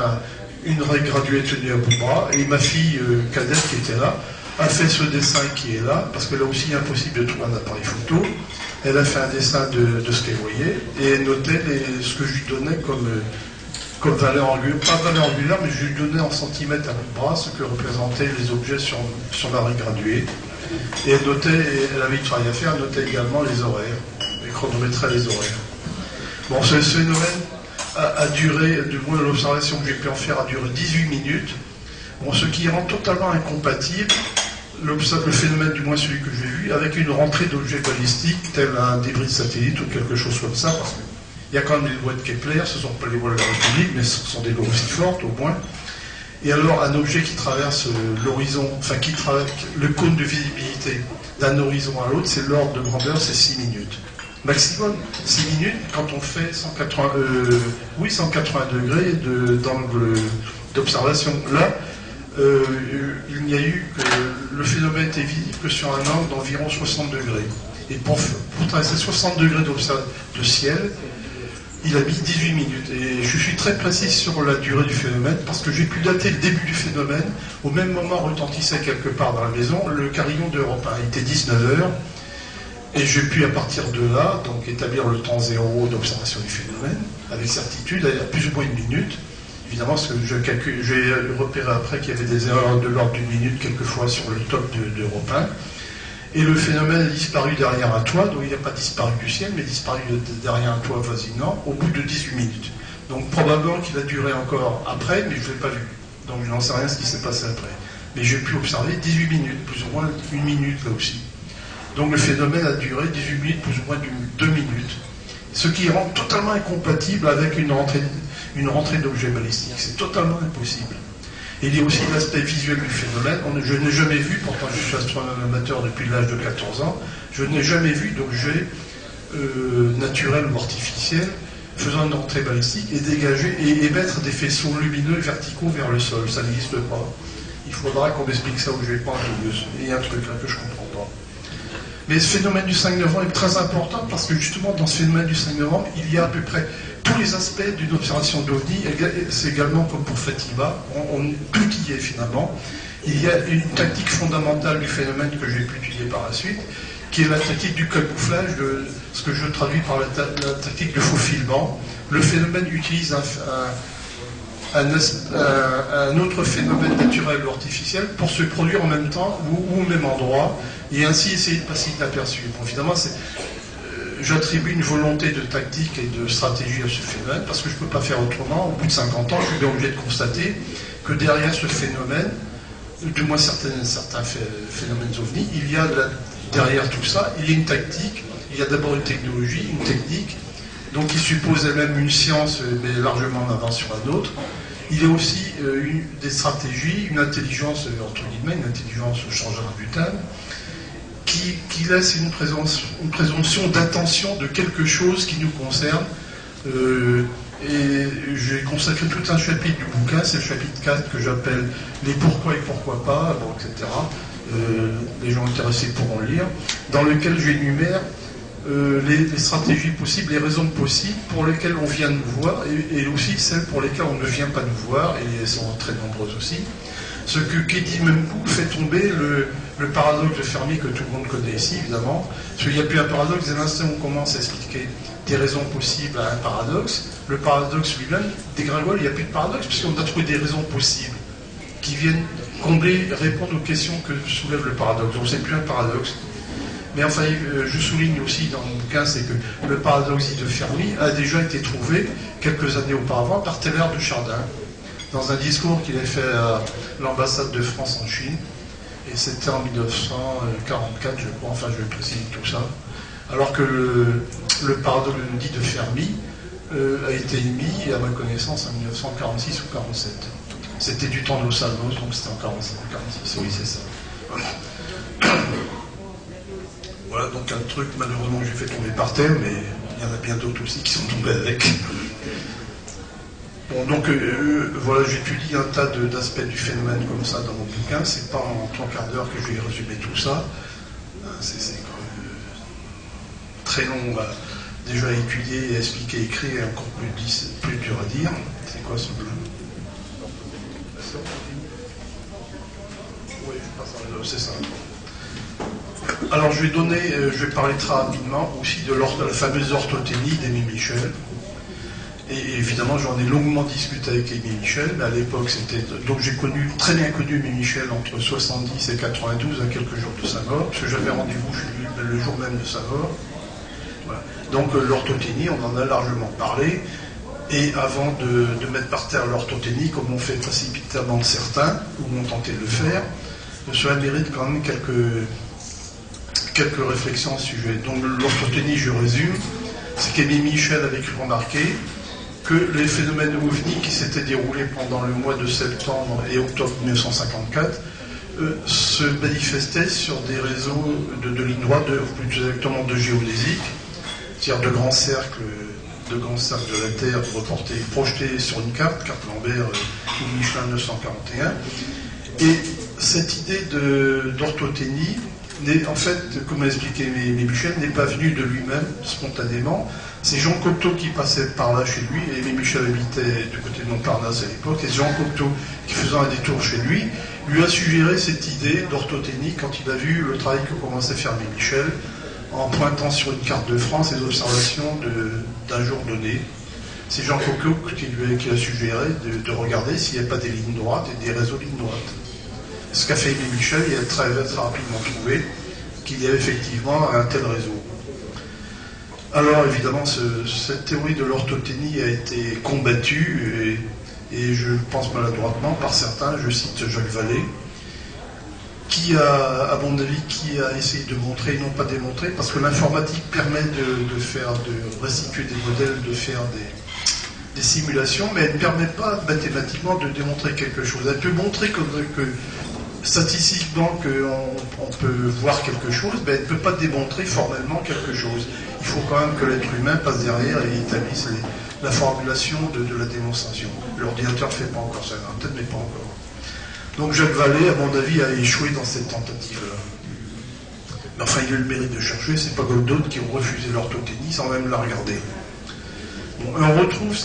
une règle graduée tenue à bout de bras, et ma fille cadette qui était là a fait ce dessin qui est là, parce que là aussi impossible de trouver un appareil photo. Elle a fait un dessin de ce qu'elle voyait, et elle notait ce que je lui donnais comme valeur angulaire, pas valeur angulaire, mais je lui donnais en centimètres à bout de bras ce que représentaient les objets sur la règle graduée. Et elle notait, elle avait du travail à faire, elle notait également les horaires, elle chronométrait les horaires. Bon, ce phénomène a duré, du moins l'observation que j'ai pu en faire a duré 18 minutes, bon, ce qui rend totalement incompatible le phénomène, du moins celui que j'ai vu, avec une rentrée d'objets balistiques, tel un débris de satellite ou quelque chose comme ça, parce qu'il y a quand même des lois de Kepler, ce ne sont pas les lois de la République, mais ce sont des lois aussi fortes au moins. Et alors un objet qui traverse l'horizon, enfin qui traverse le cône de visibilité d'un horizon à l'autre, c'est l'ordre de grandeur, c'est 6 minutes. Maximum 6 minutes quand on fait 180 degrés d'angle d'observation. Là, il n'y a eu que le phénomène était visible que sur un angle d'environ 60 degrés. Et pour traverser 60 degrés de ciel, il a mis 18 minutes. Et je suis très précis sur la durée du phénomène parce que j'ai pu dater le début du phénomène. Au même moment retentissait quelque part dans la maison le carillon d'Europe 1. Il était 19h. Et j'ai pu à partir de là donc établir le temps zéro d'observation du phénomène avec certitude, à plus ou moins 1 minute. Évidemment, parce que j'ai repéré après qu'il y avait des erreurs de l'ordre d'une minute quelquefois sur le top d'Europe 1. Et le phénomène a disparu derrière un toit, donc il n'a pas disparu du ciel, mais disparu derrière un toit voisinant au bout de 18 minutes. Donc probablement qu'il a duré encore après, mais je ne l'ai pas vu. Donc je n'en sais rien ce qui s'est passé après. Mais j'ai pu observer 18 minutes, plus ou moins 1 minute là aussi. Donc le phénomène a duré 18 minutes, plus ou moins 2 minutes. Ce qui rend totalement incompatible avec une rentrée d'objets balistiques. C'est totalement impossible. Et il y a aussi l'aspect visuel du phénomène. Je n'ai jamais vu, pourtant je suis astronome amateur depuis l'âge de 14 ans, je n'ai jamais vu d'objet naturel ou artificiel faisant une rentrée balistique et dégager et émettre des faisceaux lumineux verticaux vers le sol. Ça n'existe pas. Il faudra qu'on m'explique ça ou je vais pas. Il y a un truc là que je ne comprends pas. Mais ce phénomène du 5 novembre est très important parce que justement dans ce phénomène du 5 novembre, il y a à peu près tous les aspects d'une observation d'OVNI. C'est également comme pour Fatima, tout y est finalement. Il y a une tactique fondamentale du phénomène que j'ai pu étudier par la suite, qui est la tactique du camouflage, ce que je traduis par la tactique de faufilement. Le phénomène utilise un autre phénomène naturel ou artificiel pour se produire en même temps ou au même endroit et ainsi essayer de passer inaperçu. Bon, évidemment, j'attribue une volonté de tactique et de stratégie à ce phénomène parce que je ne peux pas faire autrement. Au bout de 50 ans, je suis bien obligé de constater que derrière ce phénomène, du moins certains phénomènes ovnis, il y a derrière tout ça, il y a une tactique, il y a d'abord une technologie, une technique, donc qui suppose elle-même une science, mais largement en avance sur la nôtre, Il y a aussi des stratégies, une intelligence, entre guillemets, une intelligence au changement du thème, qui laisse une présomption d'intention de quelque chose qui nous concerne. Et j'ai consacré tout un chapitre du bouquin, c'est le chapitre 4 que j'appelle les pourquoi et pourquoi pas, bon, etc. Les gens intéressés pourront le lire, dans lequel j'énumère les stratégies possibles, les raisons possibles pour lesquelles on vient nous voir et aussi celles pour lesquelles on ne vient pas nous voir, et elles sont très nombreuses aussi. Ce que Keddy Memkou fait tomber le paradoxe de Fermi que tout le monde connaît ici, évidemment. Parce qu'il n'y a plus un paradoxe, dès l'instant où on commence à expliquer des raisons possibles à un paradoxe, le paradoxe lui-même dégringole, il n'y a plus de paradoxe, puisqu'on a trouvé des raisons possibles qui viennent combler, répondre aux questions que soulève le paradoxe. Donc c'est plus un paradoxe. Mais enfin, je souligne aussi dans mon bouquin, c'est que le paradoxe de Fermi a déjà été trouvé quelques années auparavant par Teilhard de Chardin, dans un discours qu'il a fait à l'ambassade de France en Chine, et c'était en 1944, je crois, enfin je vais préciser tout ça, alors que le paradoxe dit de Fermi a été émis, à ma connaissance, en 1946 ou 47. C'était du temps de Los Alamos, donc c'était en 46, oui c'est ça. Voilà. Voilà, donc un truc malheureusement que j'ai fait tomber par terre, mais il y en a bien d'autres aussi qui sont tombés avec. Bon, donc voilà, j'étudie un tas d'aspects du phénomène comme ça dans mon bouquin. C'est pas en 3 quarts d'heure que je vais résumer tout ça. C'est quand même très long à déjà étudier, expliquer, écrire, et encore plus dur à dire. C'est quoi ce plan? Oui, c'est ça. Alors je vais parler très rapidement aussi de la fameuse orthothénie d'Aimé Michel. Et évidemment j'en ai longuement discuté avec Aimé Michel, mais à l'époque c'était... Donc j'ai très bien connu Aimé Michel entre 70 et 92, à quelques jours de sa mort, parce que j'avais rendez-vous chez lui le jour même de sa mort. Voilà. Donc l'orthothénie, on en a largement parlé, et avant de mettre par terre l'orthothénie, comme on fait précipitamment certains, ou ont tenté de le faire, cela mérite quand même quelques réflexions à ce sujet. Donc l'orthothénie, je résume, c'est qu'Aimé Michel avait cru remarquer que les phénomènes OVNI qui s'étaient déroulés pendant le mois de septembre et octobre 1954 se manifestaient sur des réseaux de lignes droites, plus exactement de géodésique, c'est-à-dire de grands cercles de la Terre projetés sur une carte Lambert ou Michelin 941. Et cette idée d'orthothénie, en fait, comme a expliqué Aimé Michel, n'est pas venu de lui-même, spontanément. C'est Jean Cocteau qui passait par là chez lui, et Aimé Michel habitait du côté de Montparnasse à l'époque, et Jean Cocteau, qui faisant un détour chez lui a suggéré cette idée d'orthothénie quand il a vu le travail que commençait à faire Aimé Michel, en pointant sur une carte de France les observations d'un jour donné. C'est Jean Cocteau qui a suggéré de regarder s'il n'y a pas des lignes droites et des réseaux de lignes droites. Ce qu'a fait Aimé Michel, il a très rapidement trouvé qu'il y avait effectivement un tel réseau. Alors évidemment, cette théorie de l'orthothénie a été combattue, et je pense maladroitement par certains, je cite Jacques Vallée, qui a, à mon avis, essayé de montrer, non pas démontrer, parce que l'informatique permet de restituer des modèles, de faire des simulations, mais elle ne permet pas mathématiquement de démontrer quelque chose. Elle peut montrer que statistiquement qu'on peut voir quelque chose, mais elle ne peut pas démontrer formellement quelque chose. Il faut quand même que l'être humain passe derrière et établisse la formulation de la démonstration. L'ordinateur ne fait pas encore ça, peut-être, mais pas encore. Donc Jacques Vallée, à mon avis, a échoué dans cette tentative-là. Mais enfin, il a eu le mérite de chercher, c'est pas comme d'autres qui ont refusé l'orthothénie sans même la regarder. Bon, on retrouve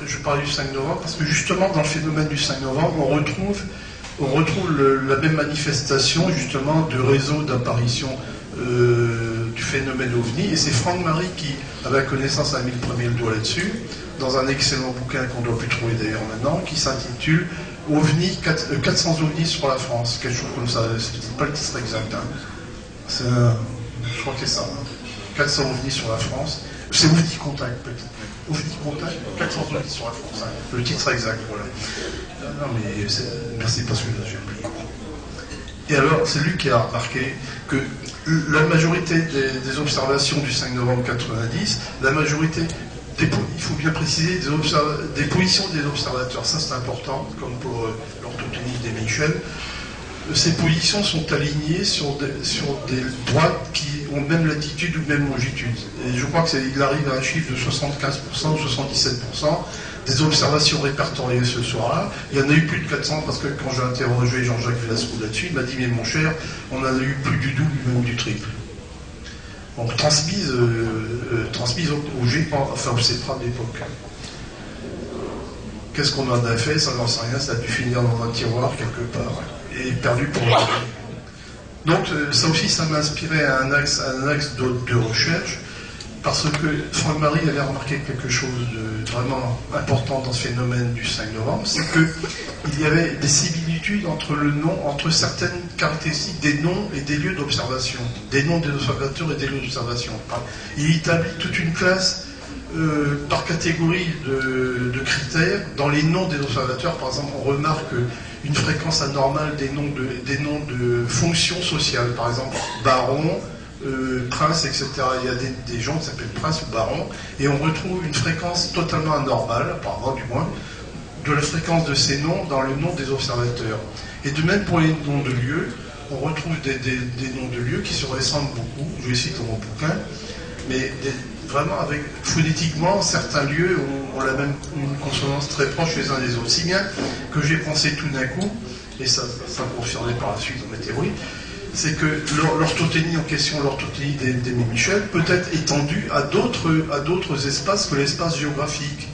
je parlais du 5 novembre, parce que justement, dans le phénomène du 5 novembre, on retrouve la même manifestation, justement, de réseau d'apparition du phénomène OVNI, et c'est Franck Marie qui, à ma connaissance, a mis le premier doigt là-dessus, dans un excellent bouquin qu'on ne doit plus trouver d'ailleurs maintenant, qui s'intitule OVNI, 400 OVNI sur la France, quelque chose comme ça, c'est pas le titre exact, hein. Je crois que c'est ça, hein. 400 OVNI sur la France, c'est OVNI Contact peut-être, OVNI Contact, 400 OVNI sur la France, hein. Le titre exact, voilà. Non mais merci parce que là j'ai oublié. Et alors, c'est lui qui a remarqué que la majorité des observations du 5 novembre 90, la majorité il faut bien préciser des positions des observateurs, ça c'est important, comme pour l'orthotonie des Michel. Ces positions sont alignées sur des droites qui ont même latitude ou même longitude. Et je crois qu'il arrive à un chiffre de 75% ou 77% des observations répertoriées ce soir-là. Il y en a eu plus de 400 parce que quand j'ai interrogé Jean-Jacques Velasco là-dessus, il m'a dit mais mon cher, on en a eu plus du double, même du triple. Donc transmise au GEPAN, enfin au CEPRA de l'époque. Qu'est-ce qu'on en a fait? Ça n'en sait rien, ça a dû finir dans un tiroir quelque part et perdu pour le. Donc ça aussi, ça m'a inspiré à un axe de recherche, parce que Franck-Marie avait remarqué quelque chose de vraiment important dans ce phénomène du 5 novembre, c'est qu'il y avait des similitudes entre certaines caractéristiques des noms et des lieux d'observation, des noms des observateurs et des lieux d'observation. Il établit toute une classe par catégorie de critères. Dans les noms des observateurs, par exemple, on remarque une fréquence anormale des noms de fonctions sociales, par exemple baron, prince, etc. Il y a des gens qui s'appellent prince ou baron, et on retrouve une fréquence totalement anormale, apparemment du moins, de la fréquence de ces noms dans le nom des observateurs. Et de même pour les noms de lieux, on retrouve des noms de lieux qui se ressemblent beaucoup, je les cite dans mon bouquin, mais vraiment phonétiquement, certains lieux ont une consonance très proche les uns des autres. Si bien que j'ai pensé tout d'un coup, et ça confirmé par la suite dans mes théories, c'est que l'orthothénie en question, l'orthothénie d'Aimé Michel, peut être étendue à d'autres espaces que l'espace géographique.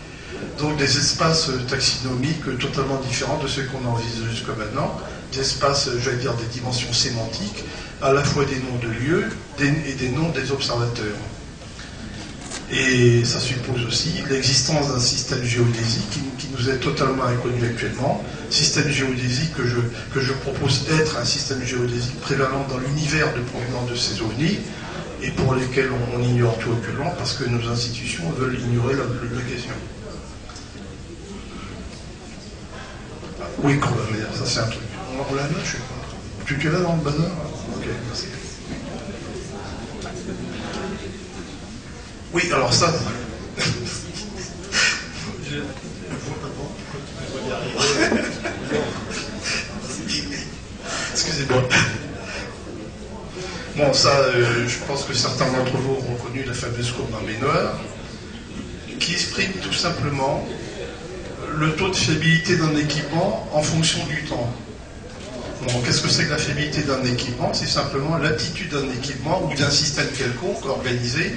Donc des espaces taxinomiques totalement différents de ceux qu'on envisage jusqu'à maintenant, des espaces, j'allais dire, des dimensions sémantiques, à la fois des noms de lieux et des noms des observateurs. Et ça suppose aussi l'existence d'un système géodésique qui nous est totalement inconnu actuellement, système géodésique que je propose être un système géodésique prévalent dans l'univers de provenance de ces ovnis, et pour lesquels on ignore tout actuellement parce que nos institutions veulent ignorer la question. Oui, Corbamer, ça c'est un truc. On l'a là, je sais pas. Tu es là dans le bazar? Ok, merci. Oui, alors ça. Excusez-moi. Bon, ça, je pense que certains d'entre vous ont reconnu la fameuse courbe d'un baignoire, qui exprime tout simplement le taux de fiabilité d'un équipement en fonction du temps. Bon, qu'est-ce que c'est que la fiabilité d'un équipement? C'est simplement l'aptitude d'un équipement ou d'un système quelconque organisé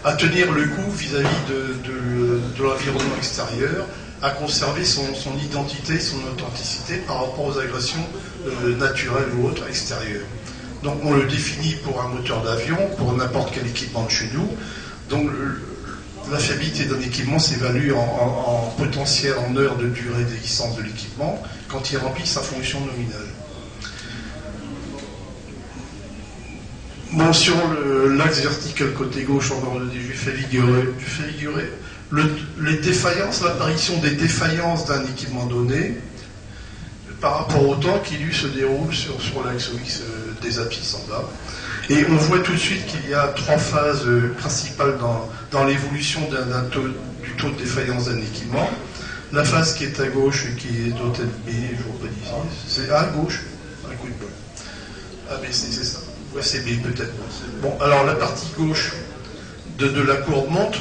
à tenir le coup vis-à-vis de l'environnement extérieur, à conserver son identité, son authenticité par rapport aux agressions naturelles ou autres extérieures. Donc on le définit pour un moteur d'avion, pour n'importe quel équipement de chez nous. Donc la fiabilité d'un équipement s'évalue en potentiel, en heures de durée d'existence de l'équipement, quand il remplit sa fonction nominale. Bon, sur l'axe vertical côté gauche, je vais figurer les défaillances, l'apparition des défaillances d'un équipement donné par rapport au temps qui lui se déroule sur l'axe X des abscisses en bas. Et on voit tout de suite qu'il y a trois phases principales dans l'évolution du taux de défaillance d'un équipement. La phase qui est à gauche, qui doit être B, je vous redis ici, c'est à gauche, un coup de bol. A, B, C, c'est ça. Ouais, c'est B peut-être. Bon, alors la partie gauche de la courbe montre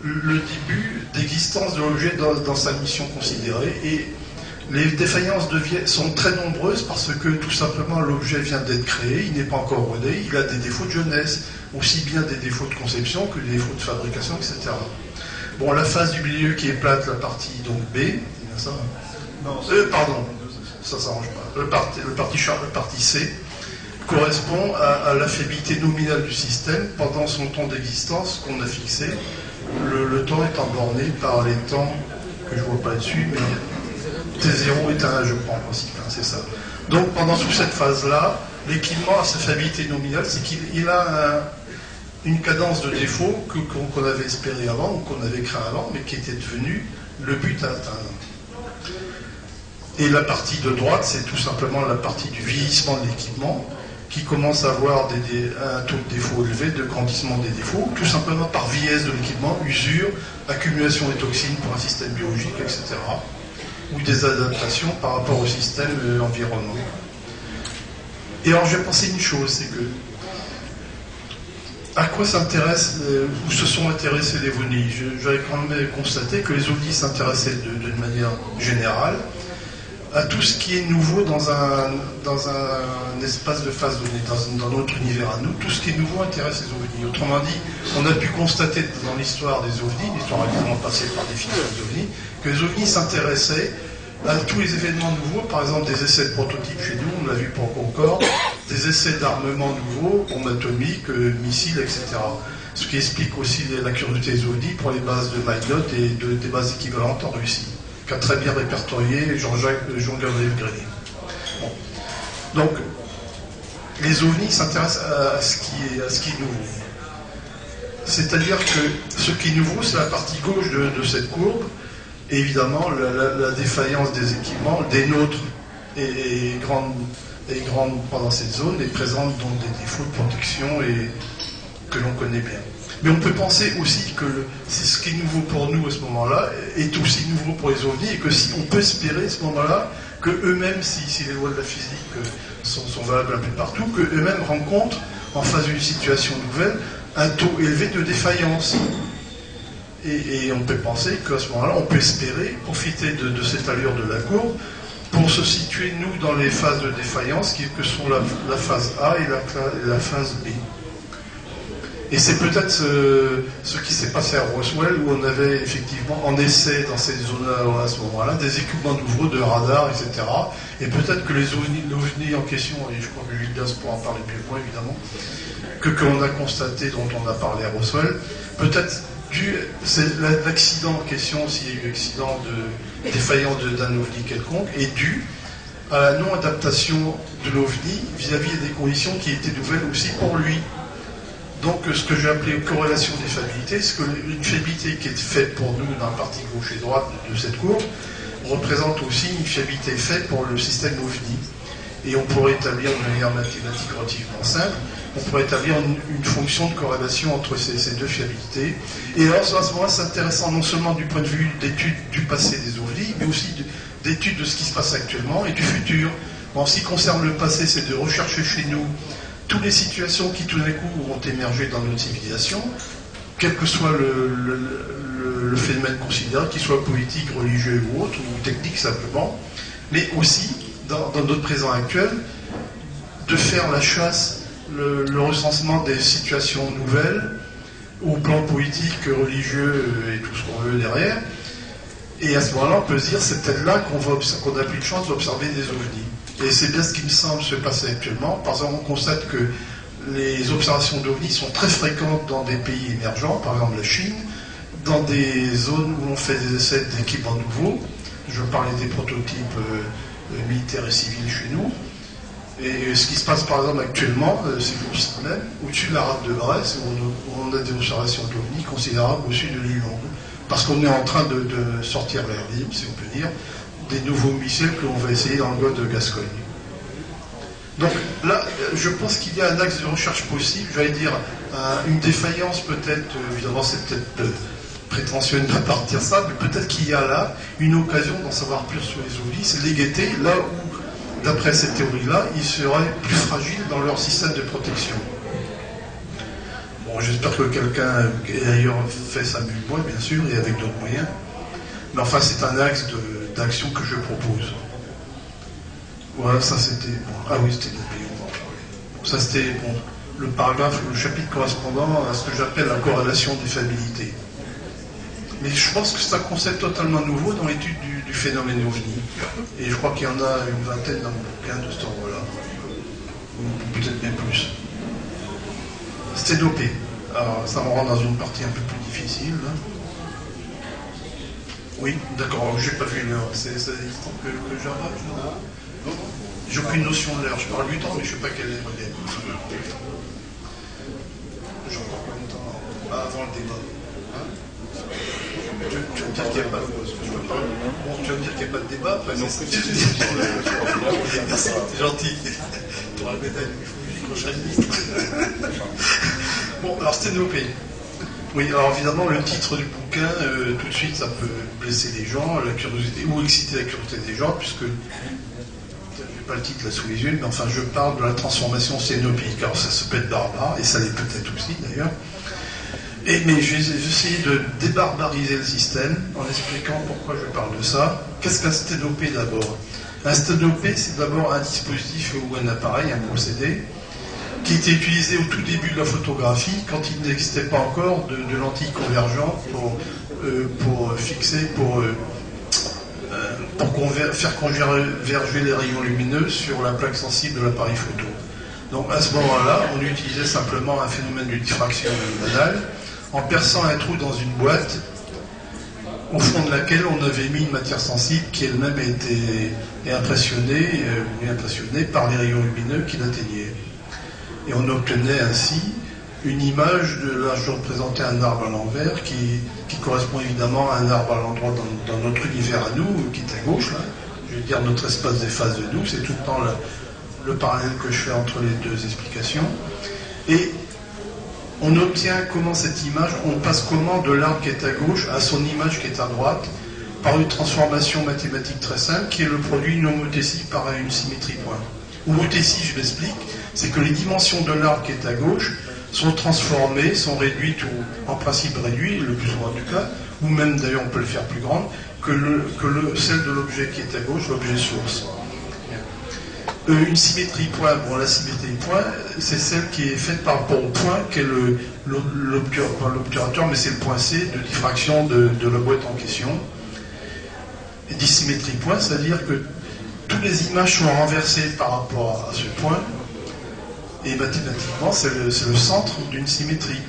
le début d'existence de l'objet dans sa mission considérée, et les défaillances sont très nombreuses parce que tout simplement l'objet vient d'être créé, il n'est pas encore rodé, il a des défauts de jeunesse, aussi bien des défauts de conception que des défauts de fabrication, etc. Bon, la phase du milieu qui est plate, la partie donc B, c'est bien ça, non, pardon, ça s'arrange pas, le parti C, correspond à la fiabilité nominale du système pendant son temps d'existence qu'on a fixé. Le temps étant borné par les temps que je ne vois pas dessus, mais T0 est un, je prends en principe, hein, c'est ça. Donc pendant toute cette phase-là, l'équipement a sa fiabilité nominale, c'est qu'il a une cadence de défaut qu'on avait espéré avant, ou qu'on avait craint avant, mais qui était devenu le but à atteindre. Et la partie de droite, c'est tout simplement la partie du vieillissement de l'équipement, qui commencent à avoir un taux de défaut élevé, de grandissement des défauts, tout simplement par vieillesse de l'équipement, usure, accumulation des toxines pour un système biologique, etc. Ou des adaptations par rapport au système environnement. Et alors j'ai pensé une chose, c'est que à quoi s'intéressent ou se sont intéressés les ovnis? J'avais quand même constaté que les ovnis s'intéressaient d'une manière générale à tout ce qui est nouveau dans un espace de phase donnée, dans notre univers à nous. Tout ce qui est nouveau intéresse les ovnis. Autrement dit, on a pu constater dans l'histoire des ovnis, l'histoire évidemment passée par des films des ovnis, que les ovnis s'intéressaient à tous les événements nouveaux, par exemple des essais de prototypes chez nous, on l'a vu pour Concorde, des essais d'armement nouveaux, bombes atomiques, missiles, etc. Ce qui explique aussi la curiosité des ovnis pour les bases de Maïnote et des bases équivalentes en Russie, qu'a très bien répertorié Jean-Gabriel Grenier. Bon. Donc, les ovnis s'intéressent à ce qui est nouveau. C'est-à-dire que ce qui est nouveau, c'est la partie gauche de cette courbe. Et évidemment, la défaillance des équipements, des nôtres, est grande pendant cette zone et présente donc des défauts de protection et que l'on connaît bien. Mais on peut penser aussi que c'est ce qui est nouveau pour nous à ce moment-là est aussi nouveau pour les ovnis et que si on peut espérer à ce moment-là que eux-mêmes, si les lois de la physique sont valables un peu partout, que eux-mêmes rencontrent en face d'une situation nouvelle un taux élevé de défaillance. Et on peut penser qu'à ce moment-là, on peut espérer profiter de cette allure de la courbe pour se situer, nous, dans les phases de défaillance que sont la phase A et la phase B. Et c'est peut-être ce qui s'est passé à Roswell, où on avait effectivement en essai dans ces zones-là à ce moment-là des équipements nouveaux de radar, etc. Et peut-être que les ovnis en question, et je crois que Gildas pourra en parler mieux que moi évidemment, que l'on a constaté, dont on a parlé à Roswell, peut-être c'est l'accident en question, s'il y a eu accident de défaillance d'un ovni quelconque, est dû à la non-adaptation de l'ovni vis-à-vis des conditions qui étaient nouvelles aussi pour lui. Donc ce que j'ai appelé corrélation des fiabilités, c'est qu'une fiabilité qui est faite pour nous dans la partie gauche et droite de cette courbe représente aussi une fiabilité faite pour le système OVNI. Et on pourrait établir de manière mathématique relativement simple, on pourrait établir une fonction de corrélation entre ces deux fiabilités. Et alors, à ce moment-là, c'est intéressant non seulement du point de vue d'études du passé des ovnis, mais aussi d'études de ce qui se passe actuellement et du futur. En ce qui concerne le passé, c'est de rechercher chez nous toutes les situations qui tout d'un coup vont émerger dans notre civilisation, quel que soit le phénomène considéré, qu'il soit politique, religieux ou autre, ou technique simplement, mais aussi, dans notre présent actuel, de faire la chasse, le recensement des situations nouvelles, au plan politique, religieux et tout ce qu'on veut derrière. Et à ce moment-là, on peut se dire, c'est peut-être là qu'on a plus de chance d'observer des ovnis. Et c'est bien ce qui me semble se passer actuellement. Par exemple, on constate que les observations d'ovnis sont très fréquentes dans des pays émergents, par exemple la Chine, dans des zones où on fait des essais d'équipements nouveaux. Je parlais des prototypes militaires et civils chez nous. Et ce qui se passe par exemple actuellement, c'est le même, au-dessus de la rade de Brest, où on a des observations d'ovnis considérables au-dessus de l'île Longue. Parce qu'on est en train de sortir l'air libre, si on peut dire, des nouveaux missiles que l'on va essayer dans le golfe de Gascogne. Donc là, je pense qu'il y a un axe de recherche possible, j'allais dire une défaillance peut-être, évidemment c'est peut-être prétentieux de ma part de dire ça, mais peut-être qu'il y a là une occasion d'en savoir plus sur les ovnis, c'est de les guetter là où, d'après cette théorie-là, ils seraient plus fragiles dans leur système de protection. Bon, j'espère que quelqu'un ailleurs fait ça mieux que moi, bien sûr, et avec d'autres moyens. Mais enfin, c'est un axe d'action que je propose. Voilà, ça c'était... Bon, ah oui, c'était bon, on va en parler. Bon, ça c'était bon, le paragraphe, le chapitre correspondant à ce que j'appelle la corrélation des fiabilités. Mais je pense que c'est un concept totalement nouveau dans l'étude du phénomène OVNI. Et je crois qu'il y en a une vingtaine dans mon bouquin de cet ordre-là. Ou peut-être bien plus. Sténopée. Alors, ça me rend dans une partie un peu plus difficile. Là. Oui, d'accord, j'ai pas vu l'heure. C'est que j'arrête, non? J'ai aucune notion de l'heure. Je parle du temps, mais je sais pas quelle heure il est. J'ai encore combien de temps avant le débat. Tu vas me dire qu'il n'y a pas de débat après. Non, c'est gentil. Tu auras le médaille de Prochaine liste. Bon, alors sténopée. Oui, alors évidemment, le titre du bouquin, tout de suite, ça peut blesser les gens, la curiosité, ou exciter la curiosité des gens, puisque je n'ai pas le titre là sous les yeux, mais enfin, je parle de la transformation sténopique. Alors ça se peut être barbare, et ça l'est peut-être aussi d'ailleurs. Mais je vais essayer de débarbariser le système en expliquant pourquoi je parle de ça. Qu'est-ce qu'un sténopée d'abord? Un sténopée, c'est d'abord un dispositif ou un appareil, un procédé, qui était utilisé au tout début de la photographie, quand il n'existait pas encore de lentilles convergentes pour faire converger les rayons lumineux sur la plaque sensible de l'appareil photo. Donc à ce moment-là, on utilisait simplement un phénomène de diffraction banale, en perçant un trou dans une boîte, au fond de laquelle on avait mis une matière sensible qui elle-même était impressionnée par les rayons lumineux qui l'atteignaient. Et on obtenait ainsi une image là je représentais un arbre à l'envers qui correspond évidemment à un arbre à l'endroit dans notre univers à nous, qui est à gauche, là. Je veux dire notre espace des phases de nous, c'est tout le temps le parallèle que je fais entre les deux explications. Et on obtient comment cette image, on passe comment de l'arbre qui est à gauche à son image qui est à droite, par une transformation mathématique très simple, qui est le produit d'une homothétie par une symétrie point. Homothétie, je l'explique, c'est que les dimensions de l'arbre qui est à gauche sont transformées, sont réduites, ou en principe réduites, le plus souvent du cas, ou même d'ailleurs on peut le faire plus grande, que celle de l'objet qui est à gauche, l'objet source. Une symétrie point, bon la symétrie point, c'est celle qui est faite par rapport au point, qui est l'obturateur, mais c'est le point C de diffraction de la boîte en question. Et dissymétrie point, c'est-à-dire que toutes les images sont renversées par rapport à ce point, et mathématiquement, c'est le centre d'une symétrie.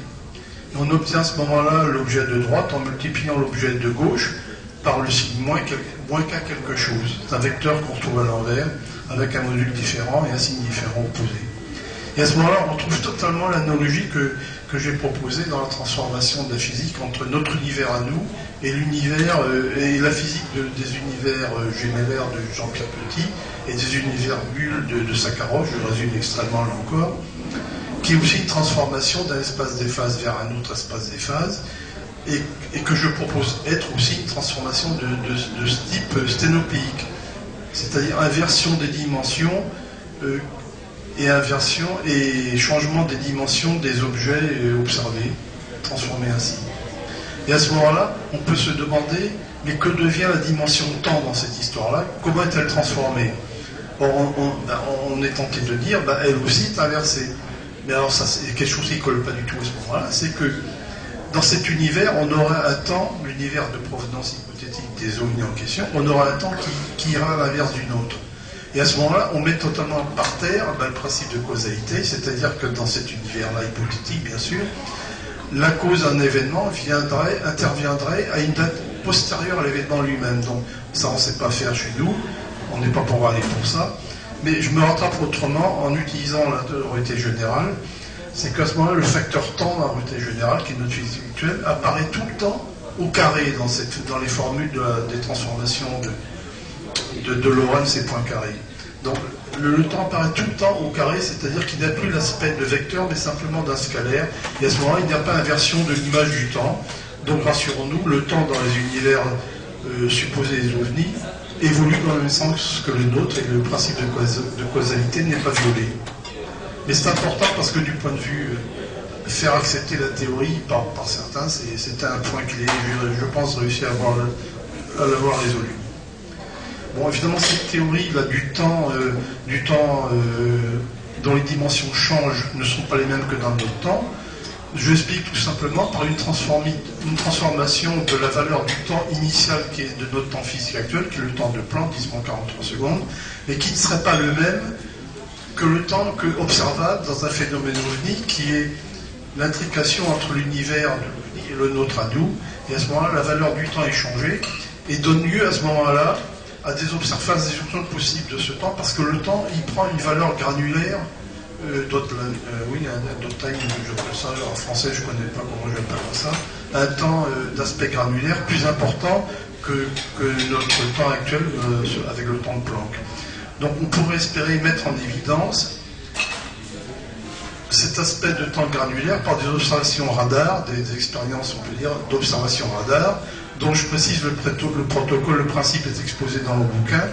Et on obtient à ce moment-là l'objet de droite en multipliant l'objet de gauche par le signe moins qu'à quelque chose. C'est un vecteur qu'on retrouve à l'envers, avec un module différent et un signe différent opposé. Et à ce moment-là, on trouve totalement l'analogie que j'ai proposée dans la transformation de la physique entre notre univers à nous et l'univers et la physique des univers gémellaires de Jean-Pierre Petit et des univers bulles de Sakharov, je résume extrêmement là encore, qui est aussi une transformation d'un espace des phases vers un autre espace des phases, et que je propose être aussi une transformation de ce type sténopéique, c'est-à-dire inversion des dimensions et changement des dimensions des objets observés, transformés ainsi. Et à ce moment-là, on peut se demander, mais que devient la dimension temps dans cette histoire-là? Comment est-elle transformée? Or, on est tenté de dire, elle aussi est inversée. Mais alors, ça, c'est quelque chose qui ne colle pas du tout à ce moment-là, c'est que dans cet univers, on aura un temps, l'univers de provenance hypothétique des ovnis en question, on aura un temps qui ira à l'inverse d'une autre. Et à ce moment-là, on met totalement par terre le principe de causalité, c'est-à-dire que dans cet univers-là hypothétique, bien sûr, la cause d'un événement interviendrait à une date postérieure à l'événement lui-même. Donc ça, on ne sait pas faire chez nous, on n'est pas pour aller pour ça. Mais je me rattrape autrement en utilisant la théorie générale. C'est qu'à ce moment-là, le facteur temps dans la théorie générale, qui est notre physique actuelle, apparaît tout le temps au carré dans les formules des transformations de Lorentz et Poincaré. Donc le temps apparaît tout le temps au carré, c'est-à-dire qu'il n'a plus l'aspect de vecteur, mais simplement d'un scalaire. Et à ce moment-là, il n'y a pas inversion de l'image du temps. Donc rassurons-nous, le temps dans les univers supposés des ovnis évolue dans le même sens que le nôtre, et le principe de causalité n'est pas violé. Mais c'est important parce que du point de vue faire accepter la théorie par certains, c'était un point clé, je pense, réussi à l'avoir résolu. Bon, évidemment, cette théorie là, du temps dont les dimensions changent ne sont pas les mêmes que dans notre temps, je l'explique tout simplement par une transformation de la valeur du temps initial qui est de notre temps physique actuel, qui est le temps de Planck, 10-43 secondes, mais qui ne serait pas le même que le temps observable dans un phénomène ovni qui est l'intrication entre l'univers de l'ovni et le nôtre à nous. Et à ce moment-là, la valeur du temps est changée et donne lieu à ce moment-là à des observations possibles de ce temps, parce que le temps, il prend une valeur granulaire, time, ça, en français, je ne connais pas comment je vais appeler ça, un temps d'aspect granulaire plus important que notre temps actuel avec le temps de Planck. Donc on pourrait espérer mettre en évidence cet aspect de temps granulaire par des observations radar, des expériences, on peut dire, d'observation radar, dont je précise le protocole, le principe est exposé dans le bouquin,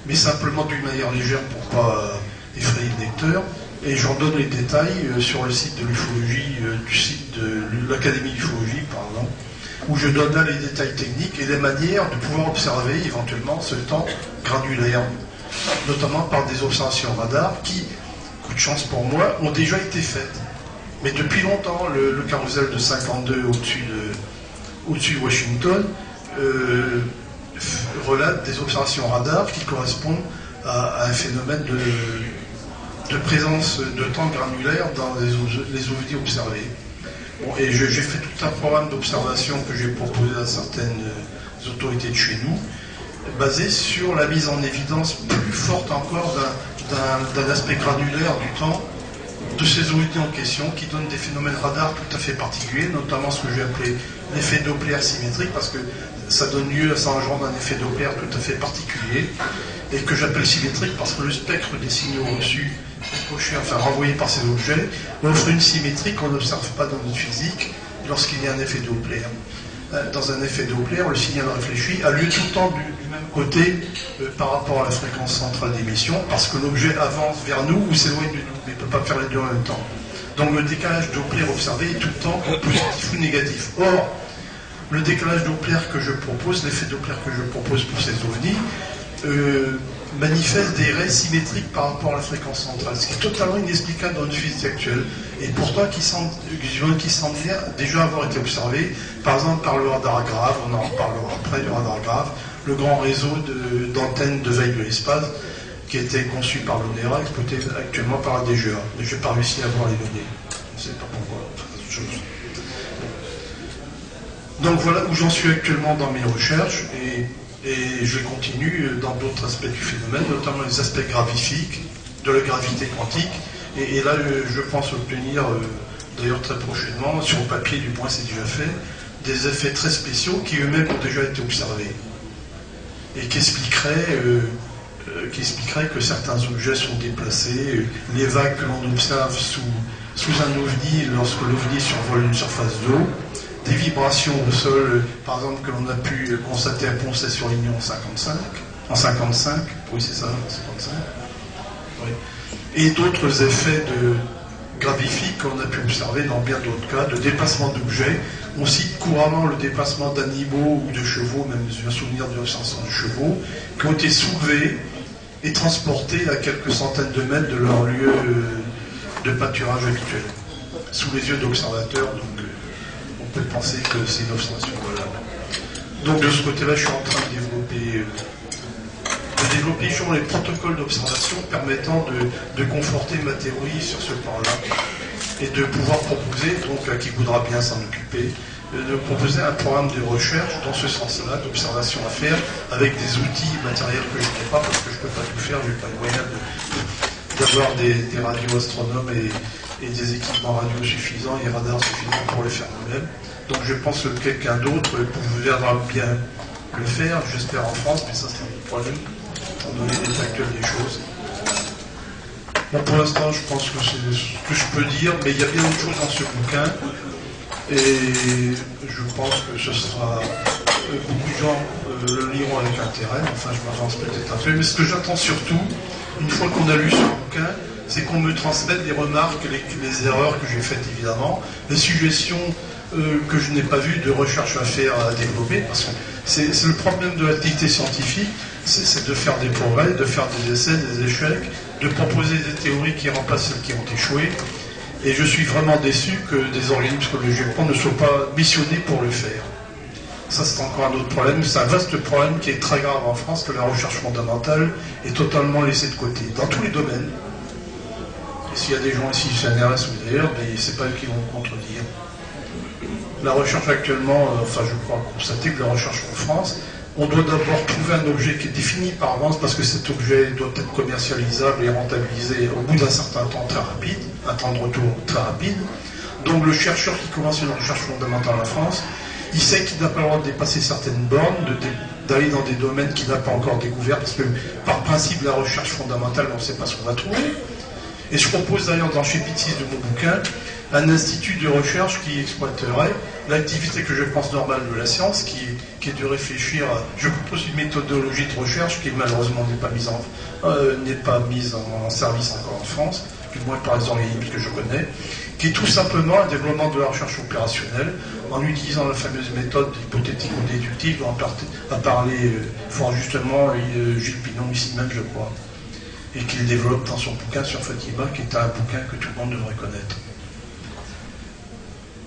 mais simplement d'une manière légère pour pas effrayer le lecteur. Et j'en donne les détails sur le site de l'ufologie, du site de l'Académie d'ufologie, pardon, où je donne là les détails techniques et les manières de pouvoir observer éventuellement ce temps granulaire, notamment par des observations radar qui, coup de chance pour moi, ont déjà été faites. Mais depuis longtemps, le carrousel de 52 au-dessus de Washington relate des observations radar qui correspondent à un phénomène de présence de temps granulaire dans les ovnis observés. Bon, et j'ai fait tout un programme d'observation que j'ai proposé à certaines autorités de chez nous, basé sur la mise en évidence plus forte encore d'un aspect granulaire du temps de ces ovnis en question, qui donnent des phénomènes radars tout à fait particuliers, notamment ce que j'ai appelé l'effet Doppler symétrique, parce que ça donne lieu, ça engendre un effet Doppler tout à fait particulier, et que j'appelle symétrique parce que le spectre des signaux reçus, renvoyés par ces objets, offre une symétrie qu'on n'observe pas dans notre physique lorsqu'il y a un effet Doppler. Dans un effet Doppler, le signal réfléchi a lieu tout le temps du même côté par rapport à la fréquence centrale d'émission, parce que l'objet avance vers nous ou s'éloigne de nous, mais il ne peut pas faire les deux en même temps. Donc le décalage Doppler observé est tout le temps positif ou négatif. Or, le décalage Doppler que je propose, l'effet Doppler que je propose pour ces ovnis, manifeste des raies symétriques par rapport à la fréquence centrale, ce qui est totalement inexplicable dans notre physique actuelle, et pourtant qui semble déjà avoir été observé, par exemple par le radar grave, on en reparlera après du radar grave, le grand réseau d'antennes de veille de l'espace, qui a été conçu par l'ONERA, exploité actuellement par la DGA. Mais je n'ai pas réussi à avoir les données. Je ne sais pas pourquoi. Donc voilà où j'en suis actuellement dans mes recherches, et je continue dans d'autres aspects du phénomène, notamment les aspects gravifiques, de la gravité quantique, et là je pense obtenir, d'ailleurs très prochainement, sur le papier du moins c'est déjà fait, des effets très spéciaux qui eux-mêmes ont déjà été observés, et qui expliqueraient que certains objets sont déplacés, les vagues que l'on observe sous un ovni lorsque l'ovni survole une surface d'eau, des vibrations au sol, par exemple, que l'on a pu constater à Poncet-sur-Lignon en 55, oui c'est ça, en 55, oui. Et d'autres effets gravifiques qu'on a pu observer dans bien d'autres cas, de déplacement d'objets. On cite couramment le déplacement d'animaux ou de chevaux, même j'ai un souvenir de l'observation de chevaux, qui ont été soulevés et transportés à quelques centaines de mètres de leur lieu de pâturage habituel, sous les yeux d'observateurs, donc on peut penser que c'est une observation valable. Donc de ce côté-là, je suis en train de développer sur les protocoles d'observation permettant de conforter ma théorie sur ce plan-là et de pouvoir proposer, donc à qui voudra bien s'en occuper, de proposer un programme de recherche dans ce sens-là, d'observation à faire, avec des outils matériels que je n'ai pas, parce que je ne peux pas tout faire, je n'ai pas le moyen d'avoir des radioastronomes et des équipements radio suffisants et radars suffisants pour le faire nous-mêmes. Donc je pense que quelqu'un d'autre viendra bien le faire, j'espère en France, mais ça c'est un autre problème, pour donner l'état actuel des choses. Bon, pour l'instant, je pense que c'est ce que je peux dire, mais il y a bien d'autres choses dans ce bouquin, et je pense que ce sera... beaucoup de gens le liront avec intérêt, enfin je m'avance peut-être un peu, mais ce que j'attends surtout, une fois qu'on a lu ce bouquin, c'est qu'on me transmette les remarques, les erreurs que j'ai faites évidemment, les suggestions que je n'ai pas vues de recherche à faire, à développer, parce que c'est le problème de l'activité scientifique, c'est de faire des progrès, de faire des essais, des échecs, de proposer des théories qui remplacent celles qui ont échoué, et je suis vraiment déçu que des organismes comme le GEPAN ne soient pas missionnés pour le faire. Ça c'est encore un autre problème, c'est un vaste problème qui est très grave en France, que la recherche fondamentale est totalement laissée de côté, dans tous les domaines. Et s'il y a des gens ici du CNRS ou d'ailleurs, c'est pas eux qui vont me contredire. La recherche actuellement, je crois constater que la recherche en France, on doit d'abord trouver un objet qui est défini par avance, parce que cet objet doit être commercialisable et rentabilisé au bout d'un certain temps très rapide, un temps de retour très rapide. Donc le chercheur qui commence une recherche fondamentale en France, il sait qu'il n'a pas le droit de dépasser certaines bornes, d'aller dans des domaines qu'il n'a pas encore découverts, parce que par principe, la recherche fondamentale, on ne sait pas ce qu'on va trouver. Et je propose d'ailleurs dans le chapitre 6 de mon bouquin un institut de recherche qui exploiterait l'activité que je pense normale de la science, qui est de réfléchir. Je propose une méthodologie de recherche qui malheureusement n'est pas mise en service encore en France, du moins par les organismes que je connais, qui est tout simplement un développement de la recherche opérationnelle en utilisant la fameuse méthode hypothético-déductive dont a parlé fort justement Gilles Pinon ici même, je crois, et qu'il développe dans son bouquin sur Fatima, qui est un bouquin que tout le monde devrait connaître.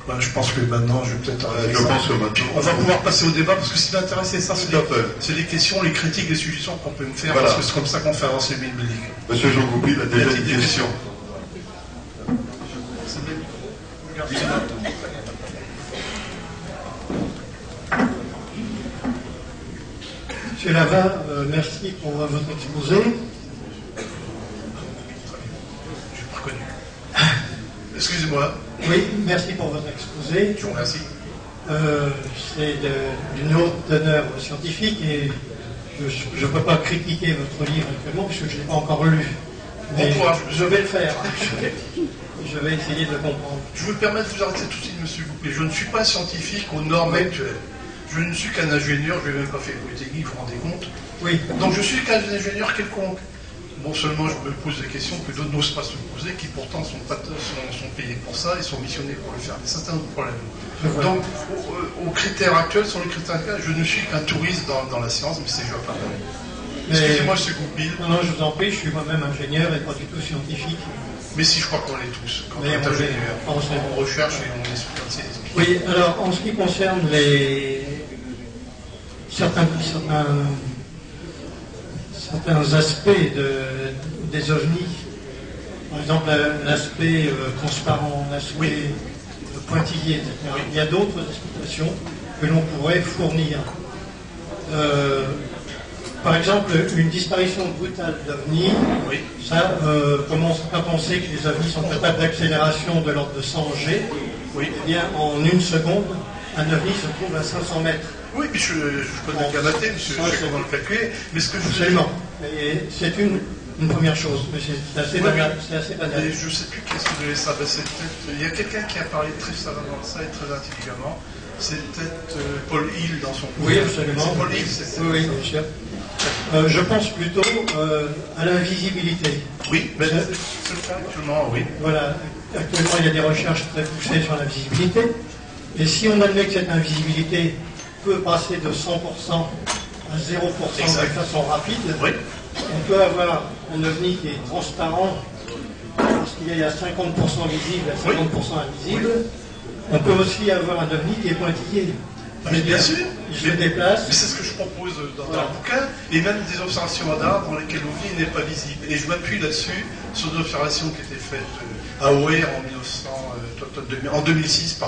Voilà, je pense que maintenant, je vais peut-être arrêter ça. pense que maintenant... On va pouvoir passer au débat, parce que ce qui m'intéresse, c'est ça, c'est les questions, les critiques, les suggestions qu'on peut me faire, voilà. Parce que c'est comme ça qu'on fait avancer le biblique. Monsieur Jean Goupil a déjà une question. Monsieur Lava, merci pour votre exposé. Je n'ai pas reconnu. Excusez-moi. Oui, merci pour votre exposé. Je vous remercie. C'est d'une haute teneur scientifique et je ne peux pas critiquer votre livre actuellement puisque je ne l'ai pas encore lu. Mais je vais le faire. Je vais essayer de le comprendre. Je me permets de vous arrêter tout de suite, monsieur Goupil. Je ne suis pas scientifique aux normes actuelles. Je ne suis qu'un ingénieur, je n'ai même pas fait Polytechnique, vous vous rendez compte? Oui. Donc je suis qu'un ingénieur quelconque. Bon, seulement je me pose des questions que d'autres n'osent pas se poser, qui pourtant sont payés pour ça et sont missionnés pour le faire. Mais ça, c'est un autre problème. Donc, aux critères actuels, sur les critères actuels, je ne suis qu'un touriste dans la science, mais c'est déjà pas mal. Excusez-moi, monsieur Goupil. Non, je vous en prie, je suis moi-même ingénieur et pas du tout scientifique. Mais si, je crois qu'on l'est tous. Quand on est ingénieur, on recherche et on est sur ces explications. Oui, alors, en ce qui concerne certains aspects des ovnis, par exemple l'aspect transparent, l'aspect pointillé, etc. Oui. Il y a d'autres explications que l'on pourrait fournir. Par exemple, une disparition brutale d'ovnis, oui. Ça commence à penser que les ovnis sont capables d'accélération de l'ordre de 100 G. Oui. Eh bien, en une seconde, un ovni se trouve à 500 mètres. Oui, puis je connais bien la thème, je sais comment le calculer, mais ce que je veux absolument. C'est une première chose, mais c'est assez banal. Je ne sais plus qu'est-ce que devait ça. Il y a quelqu'un qui a parlé très savamment de ça et très intelligemment. C'est peut-être Paul Hill dans son bouquin. Oui, absolument. C'est Paul Hill, c'est ça. Oui, bien sûr. Je pense plutôt à l'invisibilité. Oui, mais c'est le cas actuellement, oui. Voilà. Actuellement, il y a des recherches très poussées sur l'invisibilité. Et si on admet que cette invisibilité peut passer de 100% à 0% de façon rapide, oui. On peut avoir un ovni qui est transparent parce qu'il y a 50% visible et 50% invisible. Oui. On peut aussi avoir un ovni qui est pointillé. Mais bien sûr, je me déplace. Mais c'est ce que je propose dans le bouquin, et même des observations radar dans lesquelles l'OVNI n'est pas visible. Et je m'appuie là-dessus sur une observation qui était faite à O'Hare en 2006,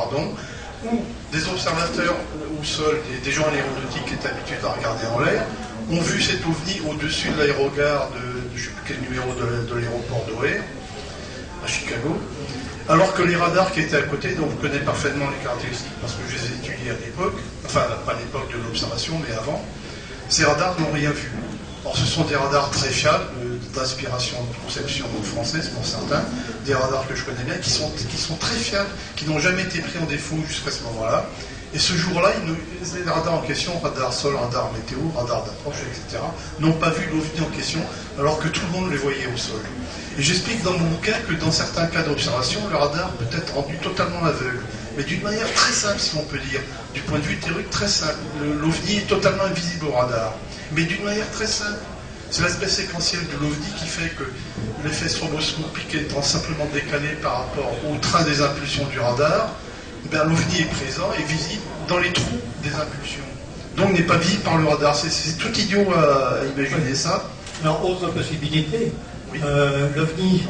où des observateurs au sol, des gens à l'aéronautique qui étaient habitués à regarder en l'air, ont vu cet OVNI au-dessus de l'aérogare je ne sais plus quel numéro de l'aéroport d'O'Hare, à Chicago. Alors que les radars qui étaient à côté, dont vous connaissez parfaitement les caractéristiques, parce que je les ai étudiés à l'époque, enfin pas à l'époque de l'observation, mais avant, ces radars n'ont rien vu. Or ce sont des radars très fiables, d'inspiration, de conception française pour certains, des radars que je connais bien, qui sont très fiables, qui n'ont jamais été pris en défaut jusqu'à ce moment-là. Et ce jour-là, les radars en question, radar sol, radar météo, radar d'approche, etc., n'ont pas vu l'OVNI en question, alors que tout le monde les voyait au sol. Et j'explique dans mon bouquin que dans certains cas d'observation, le radar peut être rendu totalement aveugle, mais d'une manière très simple, si on peut dire, du point de vue théorique très simple. L'OVNI est totalement invisible au radar, mais d'une manière très simple. C'est l'aspect séquentiel de l'OVNI qui fait que l'effet stroboscopique étant simplement décalé par rapport au train des impulsions du radar, l'OVNI est présent et visible dans les trous des impulsions. Donc n'est pas visible par le radar. C'est tout idiot à imaginer ça. Alors, autre possibilité, oui. L'OVNI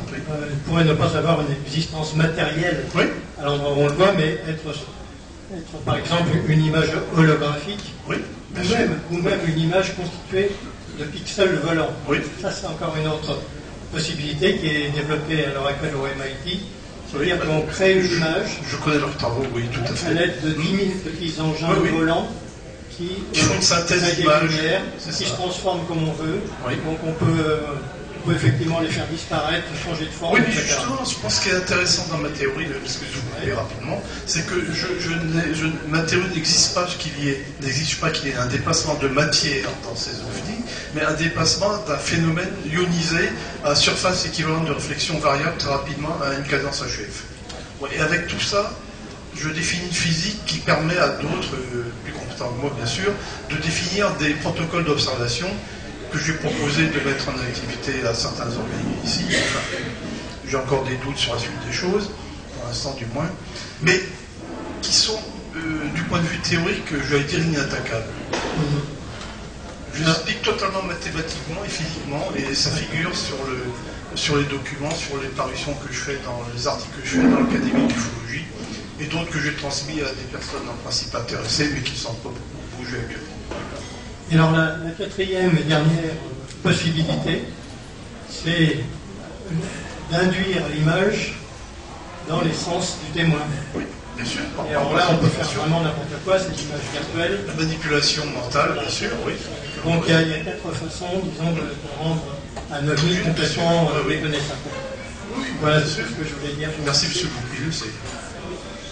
pourrait ne pas avoir une existence matérielle oui. à l'endroit où on le voit, mais être par exemple une image holographique, oui, ou même une image constituée de pixels volants. Oui. Ça, c'est encore une autre possibilité qui est développée à l'heure actuelle au MIT. C'est-à-dire qu'on crée une image. Je connais leurs travaux, oui, tout à fait. À l'aide de 10 000 petits engins volants qui font une synthèse d'image, qui se transforment comme on veut. Oui. Donc on peut on peut effectivement les faire disparaître, changer de forme, Oui, mais etc. justement, je pense qu'il est intéressant dans ma théorie, parce que je vous le dis rapidement, c'est que ma théorie n'exige pas qu'il y ait un dépassement de matière dans ces ovnis, mais un dépassement d'un phénomène ionisé à surface équivalente de réflexion variable très rapidement à une cadence HF. Et avec tout ça, je définis une physique qui permet à d'autres, plus compétents que moi bien sûr, de définir des protocoles d'observation que je vais proposer de mettre en activité à certains organismes ici. Enfin, j'ai encore des doutes sur la suite des choses, pour l'instant du moins, mais qui sont, du point de vue théorique, je vais dire inattaquables. Je l'explique totalement mathématiquement et physiquement, et ça figure sur les documents, sur les parutions que je fais dans les articles que je fais dans l'Académie d'ufologie, et d'autres que j'ai transmis à des personnes en principe intéressées, mais qui ne sont pas beaucoup bougées actuellement. Et alors la quatrième et dernière possibilité, c'est d'induire l'image dans les sens du témoin. Oui, bien sûr. Et alors là, on peut faire vraiment n'importe quoi, c'est l'image virtuelle. La manipulation mentale, bien sûr, oui. Donc il y a 4 façons, disons, de rendre un ovni complètement méconnaissable. Oui, Voilà bien ce sûr. que je voulais dire. Merci, M. Goupil,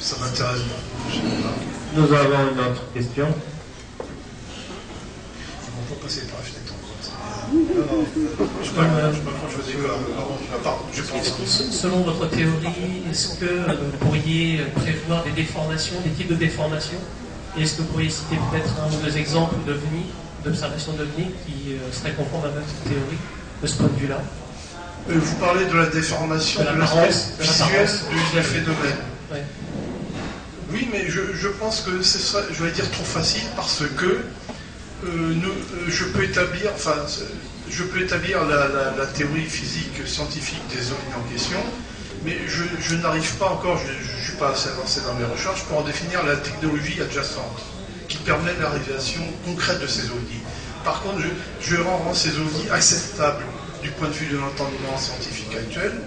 ça m'intéresse beaucoup. Nous avons une autre question. On peut passer par la fenêtre en fait. Je pense. Selon votre théorie, est-ce que vous pourriez prévoir des déformations, des types de déformations? Et est-ce que vous pourriez citer peut-être un ou deux exemples d'OVNI, d'observations d'OVNI qui seraient conformes à votre théorie de ce point de vue-là? Vous parlez de la déformation, de l'aspect visuel du phénomène. Ouais. Oui, mais je pense que ce serait, je vais dire, trop facile parce que je peux établir la théorie physique scientifique des ovnis en question, mais je n'arrive pas encore, je ne suis pas assez avancé dans mes recherches pour en définir la technologie adjacente qui permet la réalisation concrète de ces ovnis. Par contre, je rends ces ovnis acceptables du point de vue de l'entendement scientifique actuel,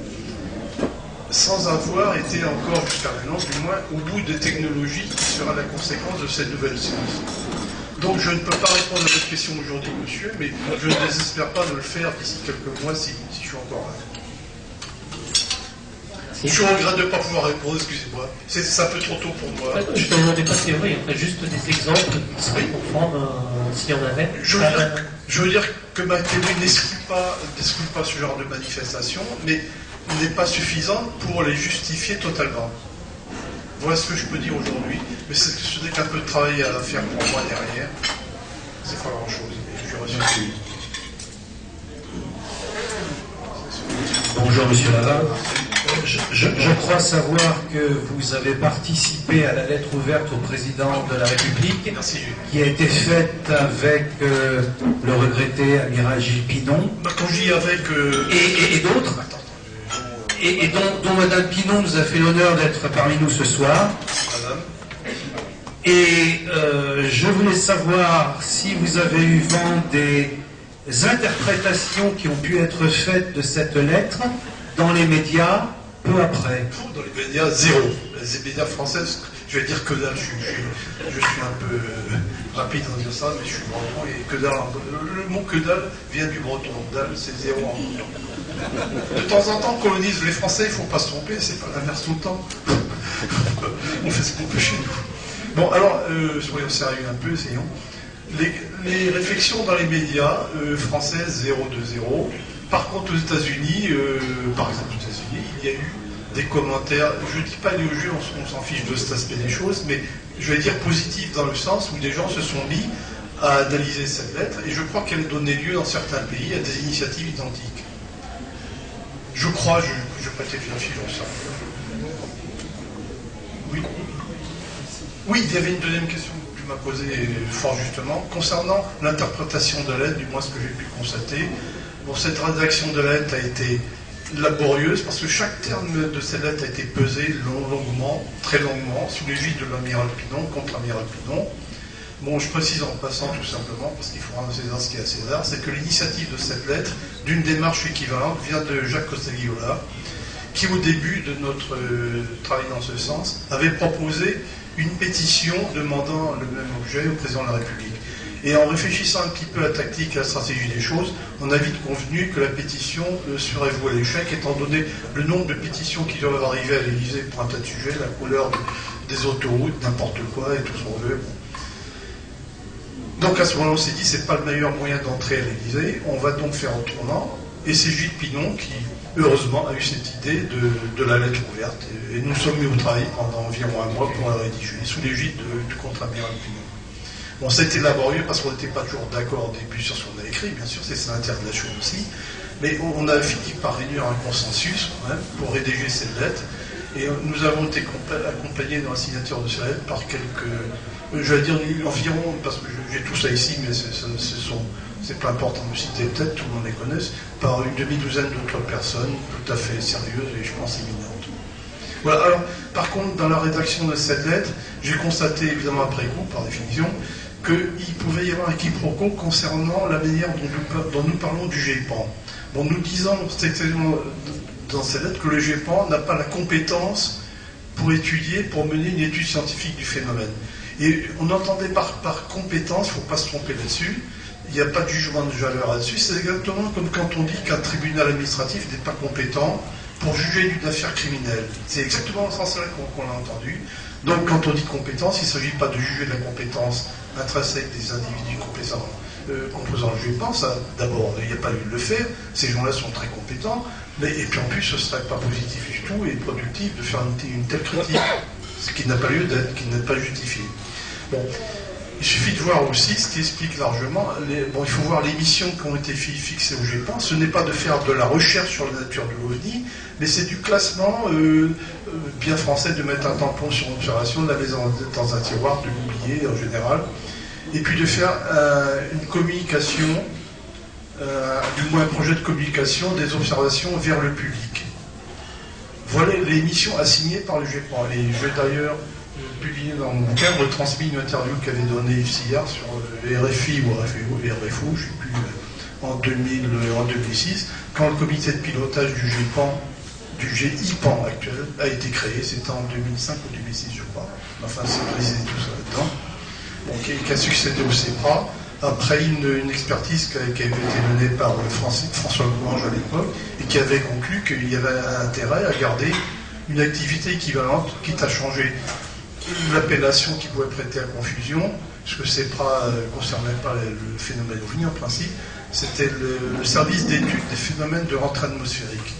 sans avoir été encore jusqu'à maintenant, du moins, au bout des technologies qui sera la conséquence de cette nouvelle science. Donc je ne peux pas répondre à votre question aujourd'hui, monsieur, mais je ne désespère pas de le faire d'ici quelques mois si je suis encore là. Je regrette de ne pas pouvoir répondre, excusez-moi. C'est un peu trop tôt pour moi. Je ne demandais pas de théorie, en fait, juste des exemples qui seraient conformes s'il y en avait. Je veux dire que ma théorie n'exclut pas ce genre de manifestation, mais n'est pas suffisante pour les justifier totalement. Voilà ce que je peux dire aujourd'hui, mais ce n'est qu'un peu de travail à faire pour moi derrière. C'est pas grand-chose. Je remercie. Bonjour Monsieur Laval. Je crois savoir que vous avez participé à la lettre ouverte au président de la République, Merci. qui a été faite avec le regretté amiral Gilles Pinon. Quand je dis avec... Et d'autres. Et dont Madame Pinon nous a fait l'honneur d'être parmi nous ce soir. Madame. Et je voulais savoir si vous avez eu vent des interprétations qui ont pu être faites de cette lettre dans les médias peu après. Dans les médias, zéro. Les médias françaises, je vais dire que dalle. Je suis un peu rapide en dire ça, mais je suis breton et que dalle. Le mot que dalle vient du breton. Dalle, c'est zéro en breton. De temps en temps, on colonise les Français, il ne faut pas se tromper, c'est pas l'inverse tout le temps. On fait ce qu'on peut chez nous. Bon, alors, soyons sérieux un peu, essayons. Les réflexions dans les médias françaises, 0 de 0. Par contre, aux États-Unis, par exemple aux États-Unis, il y a eu des commentaires, je ne dis pas élogieux, on s'en fiche de cet aspect des choses, mais je vais dire positifs dans le sens où des gens se sont mis à analyser cette lettre, et je crois qu'elle a donné lieu dans certains pays à des initiatives identiques. Je crois, je prêtais vérifier, j'en sais rien. Oui. Oui, il y avait une deuxième question que tu m'as posée fort justement, concernant l'interprétation de la lettre, du moins ce que j'ai pu constater. Bon, cette rédaction de la lettre a été laborieuse parce que chaque terme de cette lettre a été pesé longuement, très longuement, sous l'égide de l'amiral Pinon, contre l'amiral Pinon. Bon, je précise en passant tout simplement, parce qu'il faut rendre à César ce qui est à César, c'est que l'initiative de cette lettre, d'une démarche équivalente, vient de Jacques Costagliola, qui au début de notre travail dans ce sens, avait proposé une pétition demandant le même objet au président de la République. Et en réfléchissant un petit peu à la tactique et à la stratégie des choses, on a vite convenu que la pétition serait vouée à l'échec, étant donné le nombre de pétitions qui doivent arriver à l'Élysée pour un tas de sujets, la couleur des autoroutes, n'importe quoi et tout ce qu'on veut. Donc à ce moment-là, on s'est dit, c'est pas le meilleur moyen d'entrer à l'Élysée, on va donc faire un tournant. Et c'est Gilles Pinon qui, heureusement, a eu cette idée de la lettre ouverte. Et nous sommes mis au travail pendant environ un mois pour la rédiger, sous l'égide du contre-amiral Pinon. Bon, ça a été laborieux parce qu'on n'était pas toujours d'accord au début sur ce qu'on a écrit, bien sûr, c'est l'intérêt de la chose aussi. Mais on a fini par réunir un consensus quand même, pour rédiger cette lettre. Et nous avons été accompagnés dans la signature de cette lettre par quelques, je vais dire environ, parce que j'ai tout ça ici, mais c'est pas important de citer peut-être, tout le monde les connaisse, par une demi-douzaine d'autres personnes tout à fait sérieuses et je pense éminentes. Voilà, alors, par contre, dans la rédaction de cette lettre, j'ai constaté, évidemment après coup, par définition, qu'il pouvait y avoir un quiproquo concernant la manière dont nous parlons du GEPAN. Bon, nous disons dans cette lettre que le GEPAN n'a pas la compétence pour étudier, pour mener une étude scientifique du phénomène. Et on entendait par compétence, il ne faut pas se tromper là-dessus, il n'y a pas de jugement de valeur là-dessus, c'est exactement comme quand on dit qu'un tribunal administratif n'est pas compétent pour juger d'une affaire criminelle. C'est exactement dans ce sens-là qu'on l'a entendu. Donc quand on dit compétence, il ne s'agit pas de juger de la compétence intrinsèque des individus composant le GEPAN, ça d'abord, il n'y a pas lieu de le faire, ces gens-là sont très compétents, et puis en plus ce ne serait pas positif du tout et productif de faire une telle critique, ce qui n'a pas lieu d'être, qui n'est pas justifié. Bon. Il suffit de voir aussi ce qui explique largement, il faut voir les missions qui ont été fixées au GEPAN, ce n'est pas de faire de la recherche sur la nature de l'OVNI, mais c'est du classement bien français, de mettre un tampon sur l'observation, de la mettre dans un tiroir, de l'oublier en général, et puis de faire une communication, du moins un projet de communication des observations vers le public. Voilà les missions assignées par le GEPAN. Et je vais d'ailleurs publié dans mon bouquin, retransmis une interview qu'avait donnée Yves Sillard sur le RFI ou RFU, je ne sais plus, en 2006, quand le comité de pilotage du GEPAN, du GIPAN actuel, a été créé, c'était en 2005 ou 2006 je crois, enfin c'est précisé tout ça là-dedans, bon, qui a succédé au CEPRA, après une expertise qui avait été menée par François Gouange à l'époque, et qui avait conclu qu'il y avait un intérêt à garder une activité équivalente, quitte à changer l'appellation qui pouvait prêter à confusion, parce que CEPRA ne concernait pas le phénomène OVNI en principe, c'était le service d'étude des phénomènes de rentrée atmosphérique.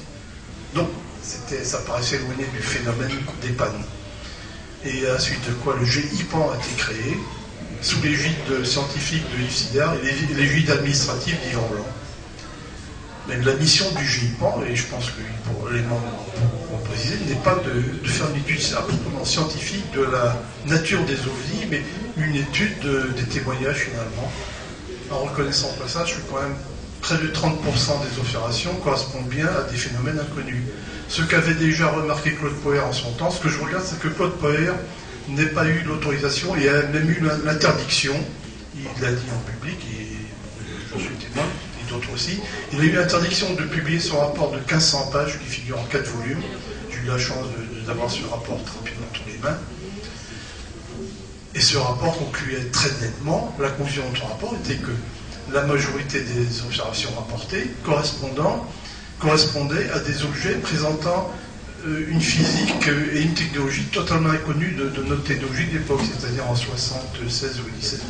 Donc, ça paraissait éloigné du phénomène des pannes. Et à la suite de quoi le GIPAN a été créé, sous l'égide scientifique de Yves Sillard et l'égide administrative d'Yvan Blanc. Mais la mission du GIPAN, et je pense que pour les membres pour préciser, n'est pas de faire une étude absolument scientifique de la nature des OVNI, mais une étude des témoignages finalement. En reconnaissant au passage que quand même près de 30% des observations correspondent bien à des phénomènes inconnus. Ce qu'avait déjà remarqué Claude Poher en son temps, ce que je regarde, c'est que Claude Poher n'ait pas eu l'autorisation et a même eu l'interdiction, il l'a dit en public, et je suis témoin, et d'autres aussi, il a eu l'interdiction de publier son rapport de 1500 pages qui figure en 4 volumes. J'ai eu la chance d'avoir ce rapport très rapidement entre les mains. Et ce rapport concluait très nettement, la conclusion de son rapport était que la majorité des observations rapportées correspondaient à des objets présentant une physique et une technologie totalement inconnue de notre technologie de l'époque, c'est-à-dire en 76 ou 17.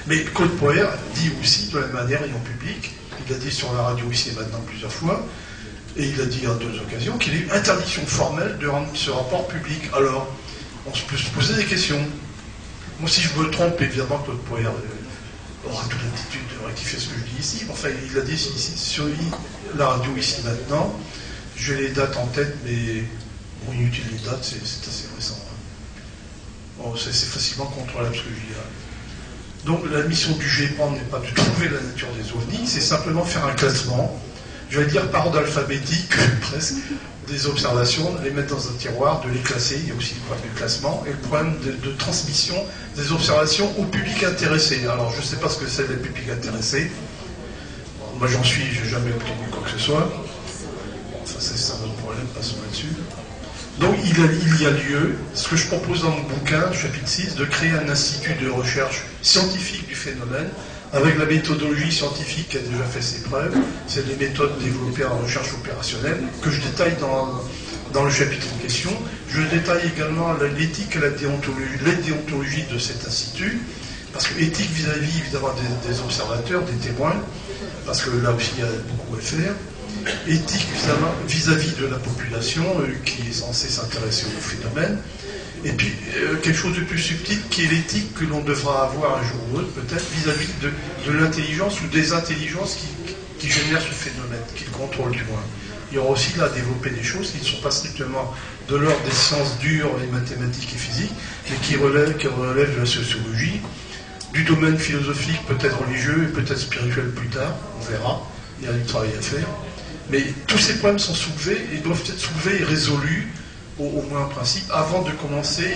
Mais Claude Poher dit aussi, de la même manière, et en public, il l'a dit sur la radio ici et maintenant plusieurs fois, et il a dit à 2 occasions, qu'il y a eu interdiction formelle de rendre ce rapport public. Alors, on peut se poser des questions. Moi, si je me trompe, évidemment, Claude Poher aura toute l'attitude de rectifier ce que je dis ici. Enfin, il a dit ici, sur la radio ici maintenant, j'ai les dates en tête, mais bon, inutile les dates, c'est assez récent. Bon, c'est facilement contrôlable ce que je dis là. Donc la mission du GEPAN n'est pas de trouver la nature des OVNI, c'est simplement faire un classement, je vais dire par ordre alphabétique presque, des observations, de les mettre dans un tiroir, de les classer, il y a aussi le problème du classement, et le problème de transmission des observations au public intéressé. Alors je ne sais pas ce que c'est le public intéressé, moi j'en suis, je n'ai jamais obtenu quoi que ce soit, enfin c'est un autre problème, passons là-dessus. Donc il y a lieu, ce que je propose dans mon bouquin, chapitre 6, de créer un institut de recherche scientifique du phénomène, avec la méthodologie scientifique qui a déjà fait ses preuves. C'est les méthodes développées en recherche opérationnelle, que je détaille dans le chapitre en question. Je détaille également l'éthique et la déontologie de cet institut, parce que éthique vis-à-vis évidemment des observateurs, des témoins, parce que là aussi il y a beaucoup à faire. Éthique vis-à-vis de la population qui est censée s'intéresser au phénomène, et puis quelque chose de plus subtil qui est l'éthique que l'on devra avoir un jour ou l'autre peut-être vis-à-vis de l'intelligence ou des intelligences qui génèrent ce phénomène, qui le contrôlent du moins. Il y aura aussi là à développer des choses qui ne sont pas strictement de l'ordre des sciences dures, les mathématiques et physiques, mais qui relèvent de la sociologie, du domaine philosophique, peut-être religieux et peut-être spirituel plus tard, on verra, il y a du travail à faire. Mais tous ces problèmes sont soulevés et doivent être soulevés et résolus, au moins en principe, avant de commencer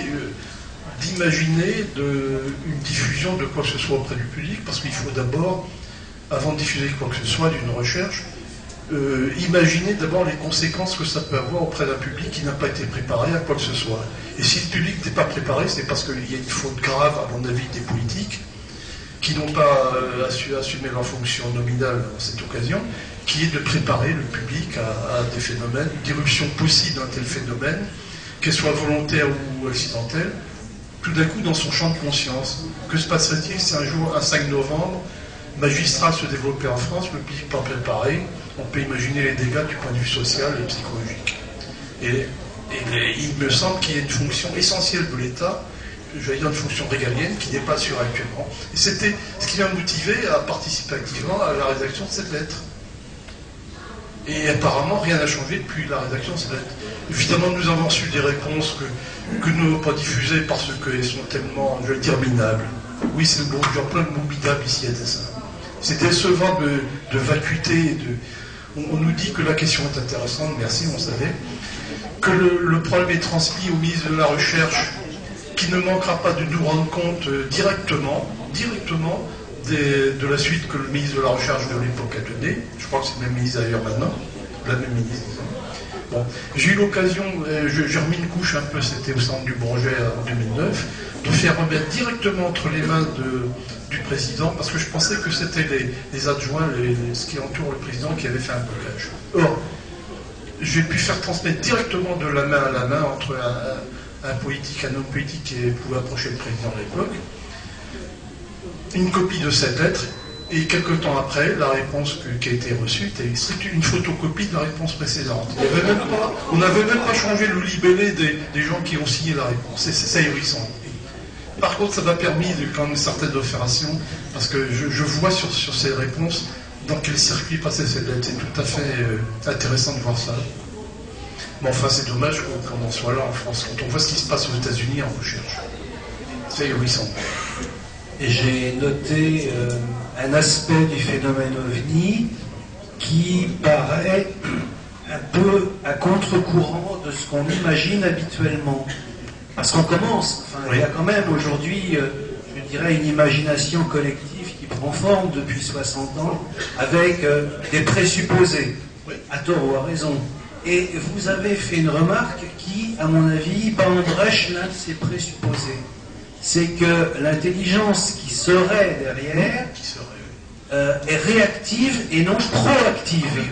d'imaginer une diffusion de quoi que ce soit auprès du public, parce qu'il faut d'abord, avant de diffuser quoi que ce soit d'une recherche, imaginer d'abord les conséquences que ça peut avoir auprès d'un public qui n'a pas été préparé à quoi que ce soit. Et si le public n'est pas préparé, c'est parce qu'il y a une faute grave, à mon avis, des politiques, qui n'ont pas assumé leur fonction nominale dans cette occasion, qui est de préparer le public à des phénomènes, d'éruption possible d'un tel phénomène, qu'elle soit volontaire ou accidentelle, tout d'un coup dans son champ de conscience. Que se passerait-il si un jour, un 5 novembre, magistrat se développait en France, le public pas préparé, on peut imaginer les dégâts du point de vue social et psychologique. Et il me semble qu'il y a une fonction essentielle de l'État, j'allais dire une fonction régalienne, qui n'est pas assurée actuellement. Et c'était ce qui m'a motivé à participer activement à la rédaction de cette lettre. Et apparemment, rien n'a changé depuis la rédaction de cette lettre. Évidemment, nous avons reçu des réponses que nous n'avons pas diffusées parce qu'elles sont tellement, je vais dire, minables. Oui, c'est le bon, genre plein de mots minables ici à dessin. C'est décevant de vacuité. On nous dit que la question est intéressante, merci, on savait. Que le problème est transmis au ministre de la Recherche, qui ne manquera pas de nous rendre compte directement de la suite que le ministre de la Recherche de l'époque a donnée. Je crois que c'est le même ministre d'ailleurs maintenant, la même ministre. Bon. J'ai eu l'occasion, j'ai remis une couche un peu, c'était au centre du Bourget en 2009, de faire remettre directement entre les mains du président, parce que je pensais que c'était les adjoints, ce qui entoure le président, qui avaient fait un blocage. Or, j'ai pu faire transmettre directement de la main à la main entre un politique, un homme politique qui pouvait approcher le président de l'époque, une copie de cette lettre, et quelques temps après, la réponse qui a été reçue était une photocopie de la réponse précédente. On n'avait même pas changé le libellé des gens qui ont signé la réponse. C'est ahurissant. Par contre, ça m'a permis de quand même certaines opérations, parce que je vois sur ces réponses dans quel circuit passait cette lettre. C'est tout à fait intéressant de voir ça. Mais enfin, c'est dommage qu'on en soit là en France, quand on voit ce qui se passe aux États-Unis en recherche. C'est ahurissant. Et j'ai noté un aspect du phénomène OVNI qui paraît un peu à contre-courant de ce qu'on imagine habituellement. Parce qu'on commence, il y a quand même aujourd'hui, je dirais, une imagination collective qui prend forme depuis 60 ans avec des présupposés, à tort ou à raison. Et vous avez fait une remarque qui, à mon avis, bandrèche l'un de ces présupposés. C'est que l'intelligence qui serait derrière est réactive et non proactive.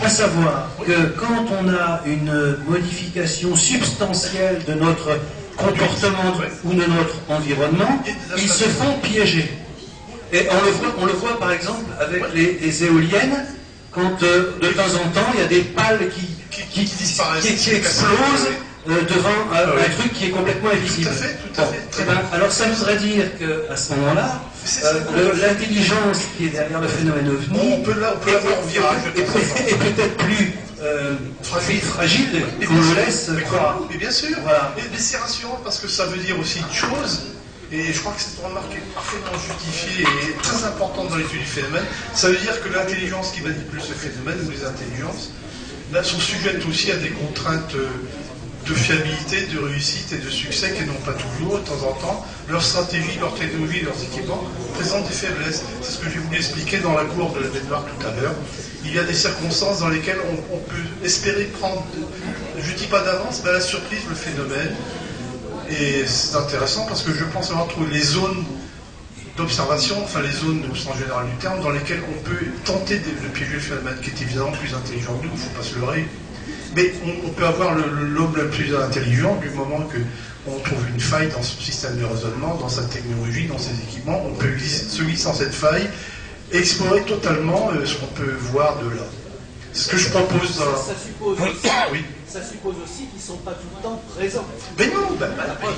À savoir que quand on a une modification substantielle de notre comportement ou de notre environnement, ils se font piéger. Et on le voit par exemple avec les éoliennes, quand de temps en temps il y a des pales qui explosent devant un truc qui est complètement invisible. Tout à fait. Alors ça voudrait dire qu'à ce moment-là, l'intelligence qui est derrière le phénomène OVNI est peut-être plus fragile qu'on le laisse croire. Mais bien sûr, voilà. Mais c'est rassurant parce que ça veut dire aussi une chose, et je crois que cette remarque est parfaitement justifiée et très importante dans l'étude du phénomène. Ça veut dire que l'intelligence qui manipule ce phénomène, ou les intelligences, là, sont sujettes aussi à des contraintes de fiabilité, de réussite et de succès qui n'ont pas toujours, de temps en temps. Leur stratégie, leur technologie, leurs équipements présentent des faiblesses. C'est ce que j'ai voulu expliquer dans la cour de la Bête Noire tout à l'heure. il y a des circonstances dans lesquelles on peut espérer prendre, je ne dis pas d'avance, mais à la surprise, le phénomène. Et c'est intéressant parce que je pense avoir trouvé les zones d'observation, enfin les zones au sens général du terme, dans lesquelles on peut tenter de piéger le phénomène, qui est évidemment plus intelligent que nous, il ne faut pas se leurrer. Mais on peut avoir l'homme le plus intelligent du moment qu'on trouve une faille dans son système de raisonnement, dans sa technologie, dans ses équipements. On peut se glisser dans cette faille et explorer totalement ce qu'on peut voir de là. C'est ce que je propose dans... Ça suppose aussi qu'ils ne sont pas tout le temps présents. Mais non,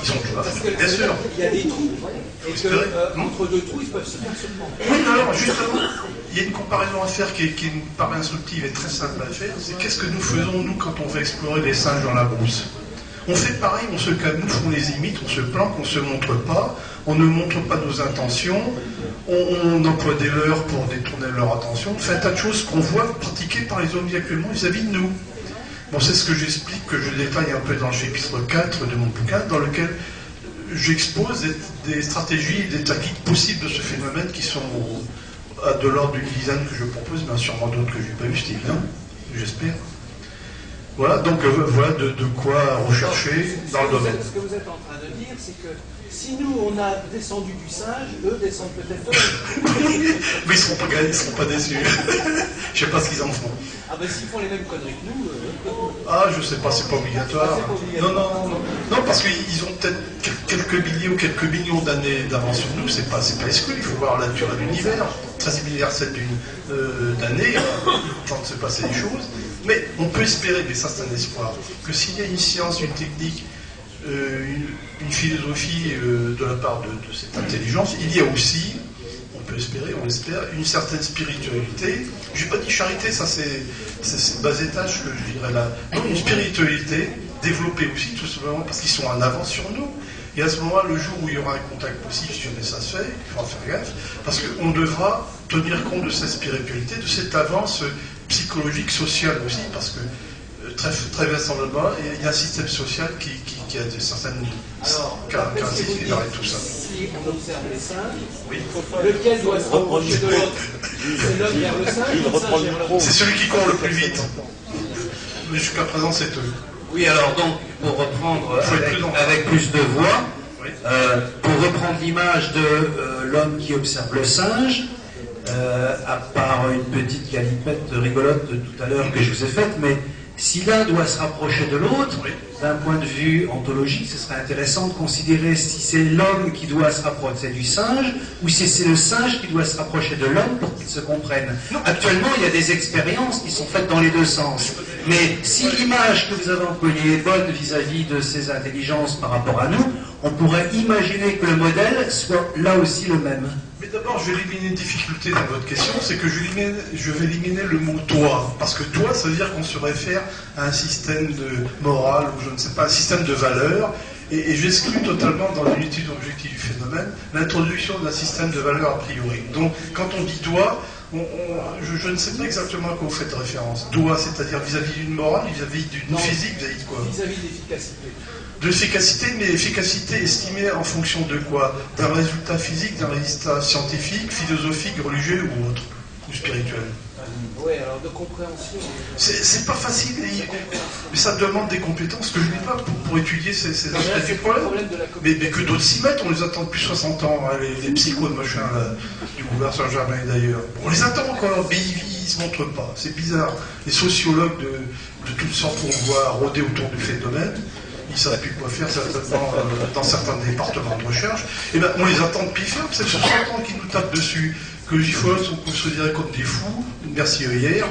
ils sont bien sûr. Il y a des trous, et qu'entre deux trous, ils peuvent se faire surprendre. Oui, alors justement, il y a une comparaison à faire qui me paraît instructive et très simple à faire. C'est qu'est-ce que nous faisons, nous, quand on va explorer les singes dans la brousse? On fait pareil, on se camoufle, on les imite, on se planque, on ne se montre pas, on ne montre pas nos intentions, on emploie des leurres pour détourner leur attention, on fait un tas de choses qu'on voit pratiquées par les hommes actuellement vis-à-vis de nous. Bon, c'est ce que j'explique, que je détaille un peu dans le chapitre 4 de mon bouquin, dans lequel j'expose des stratégies et des tactiques possibles de ce phénomène qui sont de l'ordre d'une dizaine que je propose, mais sûrement d'autres que je n'ai pas vu, c'est évident, j'espère. Voilà, donc voilà de quoi rechercher dans le domaine. Ce que vous êtes en train de dire, c'est que si nous, on a descendu du singe, eux descendent peut-être de l'homme. Mais ils ne seront pas déçus. Je ne sais pas ce qu'ils en font. Ah ben s'ils font les mêmes conneries que nous... Ah, je sais pas, c'est pas obligatoire. Non, parce qu'ils ont peut-être quelques milliers ou quelques millions d'années d'avance sur nous, c'est pas exclu, il faut voir la durée de l'univers. 13 milliards d'années, il tente de se passer des choses. Mais on peut espérer, mais ça c'est un espoir, que s'il y a une science, une technique, une philosophie de la part de cette intelligence, il y a aussi, on peut espérer, on l'espère, une certaine spiritualité. Je n'ai pas dit charité, ça c'est bas étage que je dirais là. Non, une spiritualité développée aussi, tout simplement parce qu'ils sont en avance sur nous. Et à ce moment-là, le jour où il y aura un contact possible, si jamais ça se fait, il faudra faire gaffe, parce qu'on devra tenir compte de cette spiritualité, de cette avance psychologique, sociale aussi, parce que très vraisemblablement, il y a un système social qui a certaines caractéristiques et tout ça. Si on observe les singes, lequel doit se rapprocher de l'autre? C'est l'homme vers le singe ou le singe vers l'homme? C'est celui qui court le plus vite. Mais jusqu'à présent, c'est eux. Oui, alors donc, pour reprendre avec plus de voix, pour reprendre l'image de l'homme qui observe le singe, à part une petite galipette rigolote de tout à l'heure que je vous ai faite, mais si l'un doit se rapprocher de l'autre, d'un point de vue ontologique, ce serait intéressant de considérer si c'est l'homme qui doit se rapprocher du singe, ou si c'est le singe qui doit se rapprocher de l'homme pour qu'ils se comprennent. Actuellement, il y a des expériences qui sont faites dans les deux sens. Mais si l'image que vous avez employée est bonne vis-à-vis de ces intelligences par rapport à nous, on pourrait imaginer que le modèle soit là aussi le même. Mais d'abord, je vais éliminer une difficulté dans votre question, c'est que je vais éliminer le mot « toi ». Parce que « toi », ça veut dire qu'on se réfère à un système de morale, ou je ne sais pas, un système de valeurs, et j'exclus totalement dans une étude objective du phénomène l'introduction d'un système de valeurs a priori. Donc, quand on dit « toi », je ne sais pas exactement à quoi vous faites référence. « Toi », c'est-à-dire vis-à-vis d'une morale, vis-à-vis d'une physique, vis-à-vis de quoi? Vis-à-vis de l'efficacité. De l'efficacité, mais efficacité estimée en fonction de quoi? D'un résultat physique, d'un résultat scientifique, philosophique, religieux ou autre, ou spirituel. Oui, alors de compréhension. C'est pas facile, mais ça demande des compétences que je n'ai pas pour étudier ces aspects du problème. Mais que d'autres s'y mettent, on les attend depuis 60 ans, hein, les psychos de machin, là, du boulevard Saint-Germain et d'ailleurs. On les attend encore, mais ils ne se montrent pas, c'est bizarre. Les sociologues de toutes sortes qu'on voit rôder autour du phénomène, ils ne savent plus quoi faire certainement dans certains départements de recherche, et ben on les attend depuis faire, c'est 60 ans qu'ils nous tapent dessus, que les GIFOS sont considérés comme des fous, merci hier,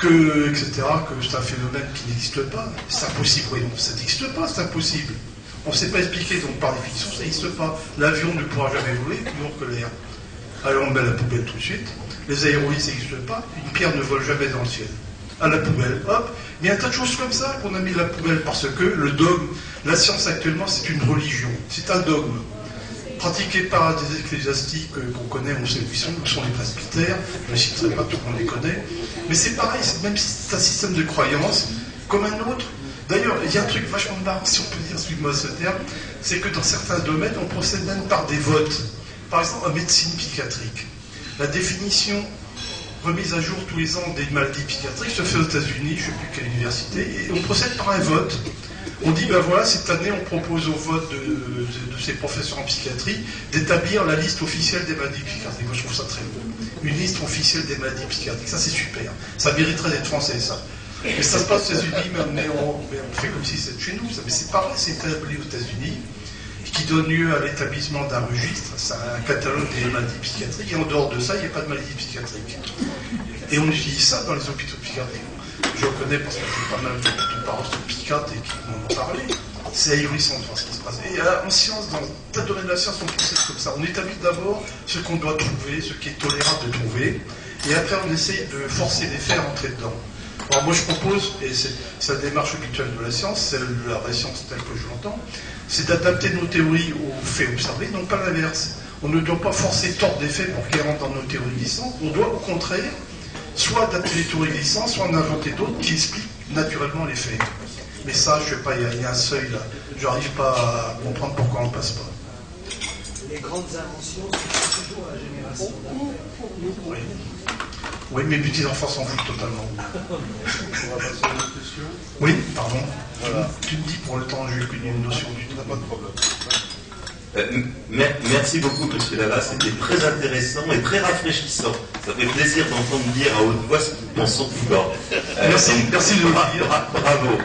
etc., que c'est un phénomène qui n'existe pas. C'est impossible, oui, non, ça n'existe pas, c'est impossible. On ne sait pas expliquer, donc par définition, ça n'existe pas. L'avion ne pourra jamais voler plus lourd que l'air. Alors on met la poubelle tout de suite. Les aérolis, ça n'existe pas. Une pierre ne vole jamais dans le ciel. À la poubelle, hop. Il y a un tas de choses comme ça qu'on a mis à la poubelle parce que le dogme, la science actuellement, c'est une religion. C'est un dogme. Pratiqué par des ecclésiastiques qu'on connaît, on sait qui sont les presbytères, je ne citerai pas, tout le monde les connaît, mais c'est pareil, même si c'est un système de croyance, comme un autre. D'ailleurs, il y a un truc vachement marrant, si on peut dire, excuse-moi ce terme, c'est que dans certains domaines, on procède même par des votes. Par exemple, en médecine psychiatrique. La définition remise à jour tous les ans des maladies psychiatriques se fait aux États-Unis, je ne sais plus quelle université, et on procède par un vote. On dit, ben voilà, cette année, on propose au vote de ces professeurs en psychiatrie d'établir la liste officielle des maladies psychiatriques. Moi, je trouve ça très beau. Une liste officielle des maladies psychiatriques, ça c'est super. Ça mériterait d'être français, ça. Mais ça se passe aux États-Unis, mais on fait comme si c'était chez nous. Mais c'est pareil, c'est établi aux États-Unis, qui donne lieu à l'établissement d'un registre, c'est un catalogue des maladies psychiatriques, et en dehors de ça, il n'y a pas de maladie psychiatrique. Et on utilise ça dans les hôpitaux psychiatriques. Je reconnais parce que j'ai pas mal de parents de psychiatres et qui m'en ont parlé. C'est ahurissant de voir ce qui se passe. Et en science, dans tas de domaines de la science, on procède comme ça. On établit d'abord ce qu'on doit trouver, ce qui est tolérable de trouver, et après on essaye de forcer les faits à rentrer dedans. Alors moi je propose, et c'est la démarche habituelle de la science, c'est la vraie science telle que je l'entends, c'est d'adapter nos théories aux faits observés, donc pas l'inverse. On ne doit pas forcer tordre des faits pour qu'ils rentrent dans nos théories existantes, on doit au contraire soit adapter les théories existantes, soit en inventer d'autres qui expliquent naturellement les faits. Mais ça, je sais pas, il y a un seuil là. Je n'arrive pas à comprendre pourquoi on ne passe pas. Les grandes inventions sont toujours à la génération d'après. Oui, mes petits-enfants s'en foutent totalement. On va passer à une autre question. Oui, pardon. Voilà. Tu me dis pour le temps, j'ai une notion du tout. Pas de problème. Merci beaucoup, monsieur Lala, c'était très intéressant et très rafraîchissant. Ça fait plaisir d'entendre dire à haute voix ce que nous pensons tout bord. Merci de le dire. Bravo.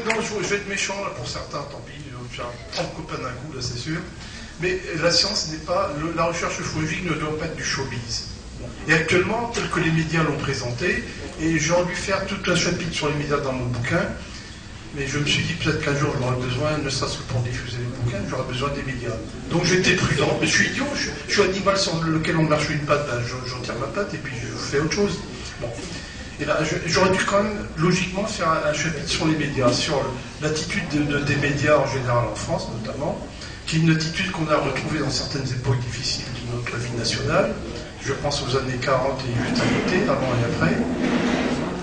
Non, parce que je vais être méchant là, pour certains, tant pis, je vais faire 30 copains d'un coup, là c'est sûr. Mais la science n'est pas, la recherche ufologique ne doit pas être du showbiz. Et actuellement, tel que les médias l'ont présenté, et j'aurais dû faire tout un chapitre sur les médias dans mon bouquin, mais je me suis dit peut-être qu'un jour j'aurais besoin, ne serait-ce que pour diffuser les bouquins, j'aurais besoin des médias. Donc j'étais prudent, mais je suis idiot, je suis animal sur lequel on marche une patte, ben, j'en tire ma patte et puis je fais autre chose. Bon. Et là, j'aurais dû quand même logiquement faire un chapitre sur les médias, sur l'attitude des médias en général en France notamment, qui est une attitude qu'on a retrouvée dans certaines époques difficiles de notre vie nationale. Je pense aux années 40 et juste à côté, avant et après.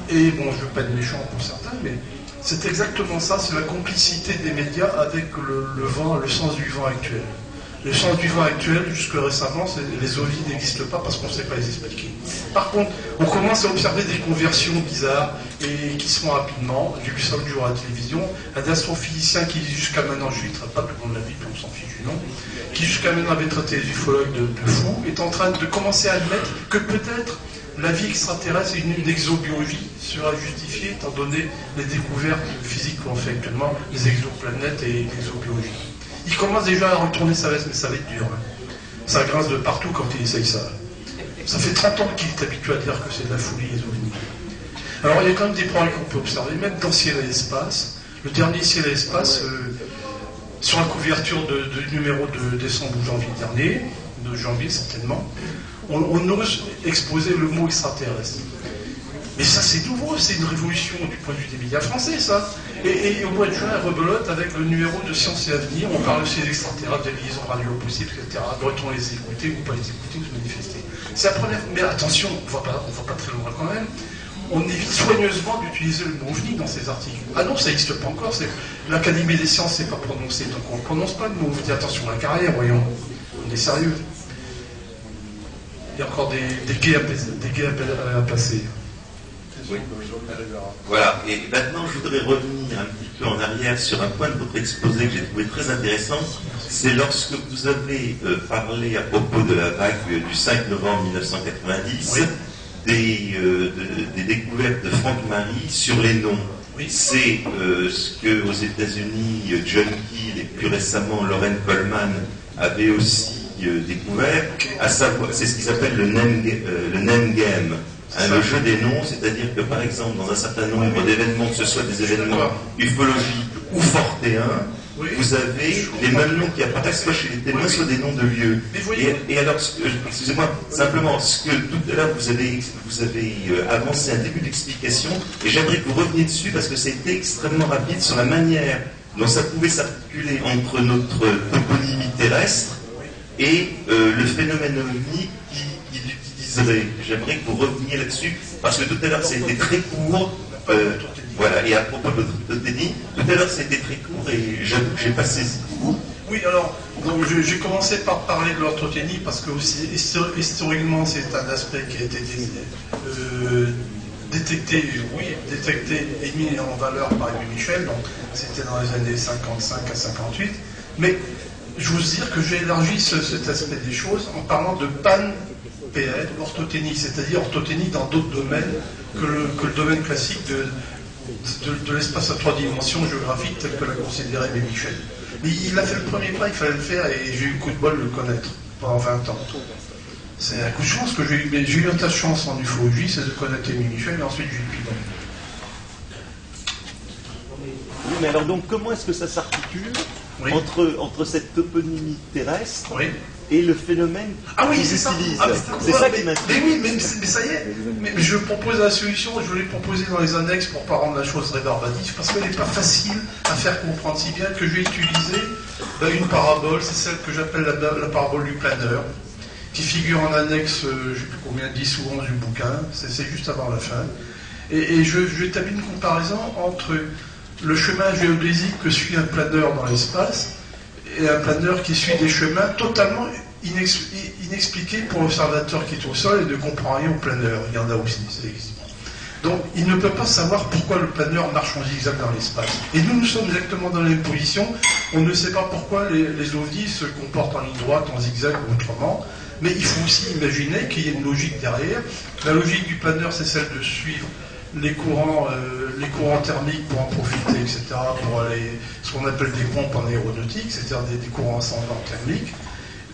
Et bon, je ne veux pas être méchant pour certains, mais c'est exactement ça, c'est la complicité des médias avec le vent, le sens du vent actuel. Le sens du vent actuel, jusque récemment, les ovnis n'existent pas parce qu'on ne sait pas les expliquer. Par contre, on commence à observer des conversions bizarres et qui se font rapidement. J'ai vu ça l'autre jour à la télévision. Un astrophysicien qui jusqu'à maintenant, je ne lui traite pas tout le monde de la vie, on s'en fiche du nom, qui jusqu'à maintenant avait traité les ufologues de fous, est en train de commencer à admettre que peut-être la vie extraterrestre et une exobiologie sera justifiée étant donné les découvertes physiques qu'on fait actuellement, les exoplanètes et l'exobiologie. Il commence déjà à retourner sa veste, mais ça va être dur. Ça grince de partout quand il essaye ça. Ça fait 30 ans qu'il est habitué à dire que c'est de la folie, les ovnis. Alors il y a quand même des progrès qu'on peut observer, même dans Ciel et l'espace. Le dernier Ciel et l'espace, sur la couverture du numéro de décembre ou janvier dernier, de janvier certainement, on ose exposer le mot extraterrestre. Mais ça c'est nouveau, c'est une révolution du point de vue des médias français ça. Et au mois de juin, rebelote avec le numéro de Science et Avenir, on parle aussi des extraterrestres, des liaisons radio possibles, etc. Doit-on les écouter ou pas les écouter ou se manifester? C'est la première. Mais attention, on ne va pas très loin quand même. On évite soigneusement d'utiliser le mot ovni dans ces articles. Ah non, ça n'existe pas encore. L'Académie des sciences n'est pas prononcée, donc on ne prononce pas le mot ovni. Attention à la carrière, voyons. On est sérieux. Il y a encore des guets à passer. Oui. Voilà, et maintenant je voudrais revenir un petit peu en arrière sur un point de votre exposé que j'ai trouvé très intéressant. C'est lorsque vous avez parlé à propos de la vague du 5 novembre 1990, oui, des découvertes de Frank Marie sur les noms. Oui. C'est ce que aux États-Unis John Keel et plus récemment Loren Coleman avaient aussi découvert, à savoir, c'est ce qu'ils appellent le name game. Le jeu des noms, c'est-à-dire que par exemple dans un certain nombre d'événements, que ce soit des événements ufologiques ou fortéens, oui, vous avez les mêmes noms qui apparaissent soit chez les témoins, soit des noms de lieux. Et alors, excusez-moi, simplement, ce que tout à l'heure vous avez avancé un début d'explication, et j'aimerais que vous reveniez dessus parce que c'était extrêmement rapide sur la manière dont ça pouvait s'articuler entre notre toponymie terrestre et le phénomène ovni qui l'utiliserait. J'aimerais que vous reveniez là-dessus, parce que tout à l'heure, c'était très court. Voilà, et à propos de votre déni, tout à l'heure, c'était très court et j'avoue que j'ai pas saisi. Oui, alors, j'ai commencé par parler de l'orthothénie parce que aussi, historiquement, c'est un aspect qui a été détecté et mis en valeur par Aimé Michel, donc c'était dans les années 55 à 58. Mais j'ose dire que j'ai élargi cet aspect des choses en parlant de pan-PL, orthothénie, c'est-à-dire orthothénie dans d'autres domaines que le domaine classique de l'espace à 3 dimensions géographiques tel que l'a considéré Aimé Michel. Mais il a fait le premier pas, il fallait le faire et j'ai eu le coup de bol de le connaître pendant 20 ans. C'est un coup de chance que j'ai eu, mais j'ai eu un tas de chance en ufologie, c'est de connaître Aimé Michel et ensuite j'ai eu Pilon. Oui, mais alors donc comment est-ce que ça s'articule entre cette toponymie terrestre et le phénomène qu'ils utilisent? C'est ça qui m'intéresse. Mais oui, mais ça y est. Mais je propose la solution, je l'ai proposée dans les annexes pour ne pas rendre la chose rébarbative, parce qu'elle n'est pas facile à faire comprendre, si bien que j'ai utilisé une parabole, c'est celle que j'appelle la parabole du planeur, qui figure en annexe, je ne sais plus combien, 10 ou 11 du bouquin, c'est juste avant la fin. Et je établis une comparaison entre le chemin géodésique que suit un planeur dans l'espace et un planeur qui suit des chemins totalement inexpliqués pour l'observateur qui est au sol et ne comprend rien au planeur. Il y en a aussi, ça existe. Donc il ne peut pas savoir pourquoi le planeur marche en zigzag dans l'espace. Et nous sommes exactement dans la même position. On ne sait pas pourquoi les ovnis se comportent en ligne droite, en zigzag ou autrement. Mais il faut aussi imaginer qu'il y a une logique derrière. La logique du planeur, c'est celle de suivre les courants thermiques pour en profiter, etc., pour aller, ce qu'on appelle des pompes en aéronautique, c'est-à-dire des courants ascendants thermiques,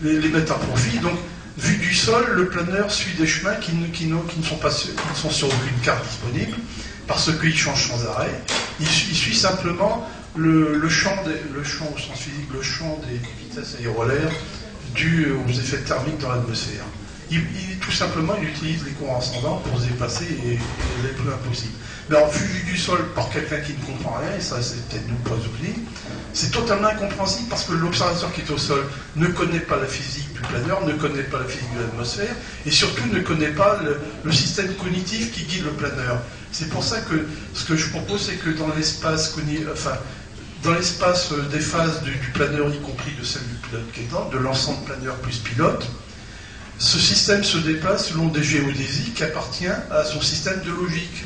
les mettre à profit. Donc, vu du sol, le planeur suit des chemins qui ne sont sur aucune carte disponible, parce qu'il change sans arrêt. Il suit simplement le champ au sens physique, le champ des vitesses aérolaires dû aux effets thermiques dans l'atmosphère. Tout simplement, il utilise les courants ascendants pour se déplacer et les plus impossible. Mais alors, vu du sol par quelqu'un qui ne comprend rien, et ça c'est peut-être nous pas oublié, c'est totalement incompréhensible parce que l'observateur qui est au sol ne connaît pas la physique du planeur, ne connaît pas la physique de l'atmosphère, et surtout ne connaît pas le système cognitif qui guide le planeur. C'est pour ça que ce que je propose, c'est que dans l'espace des phases du planeur, y compris de celle du pilote qui est dedans, de l'ensemble planeur plus pilote, ce système se déplace selon des géodésies qui appartiennent à son système de logique.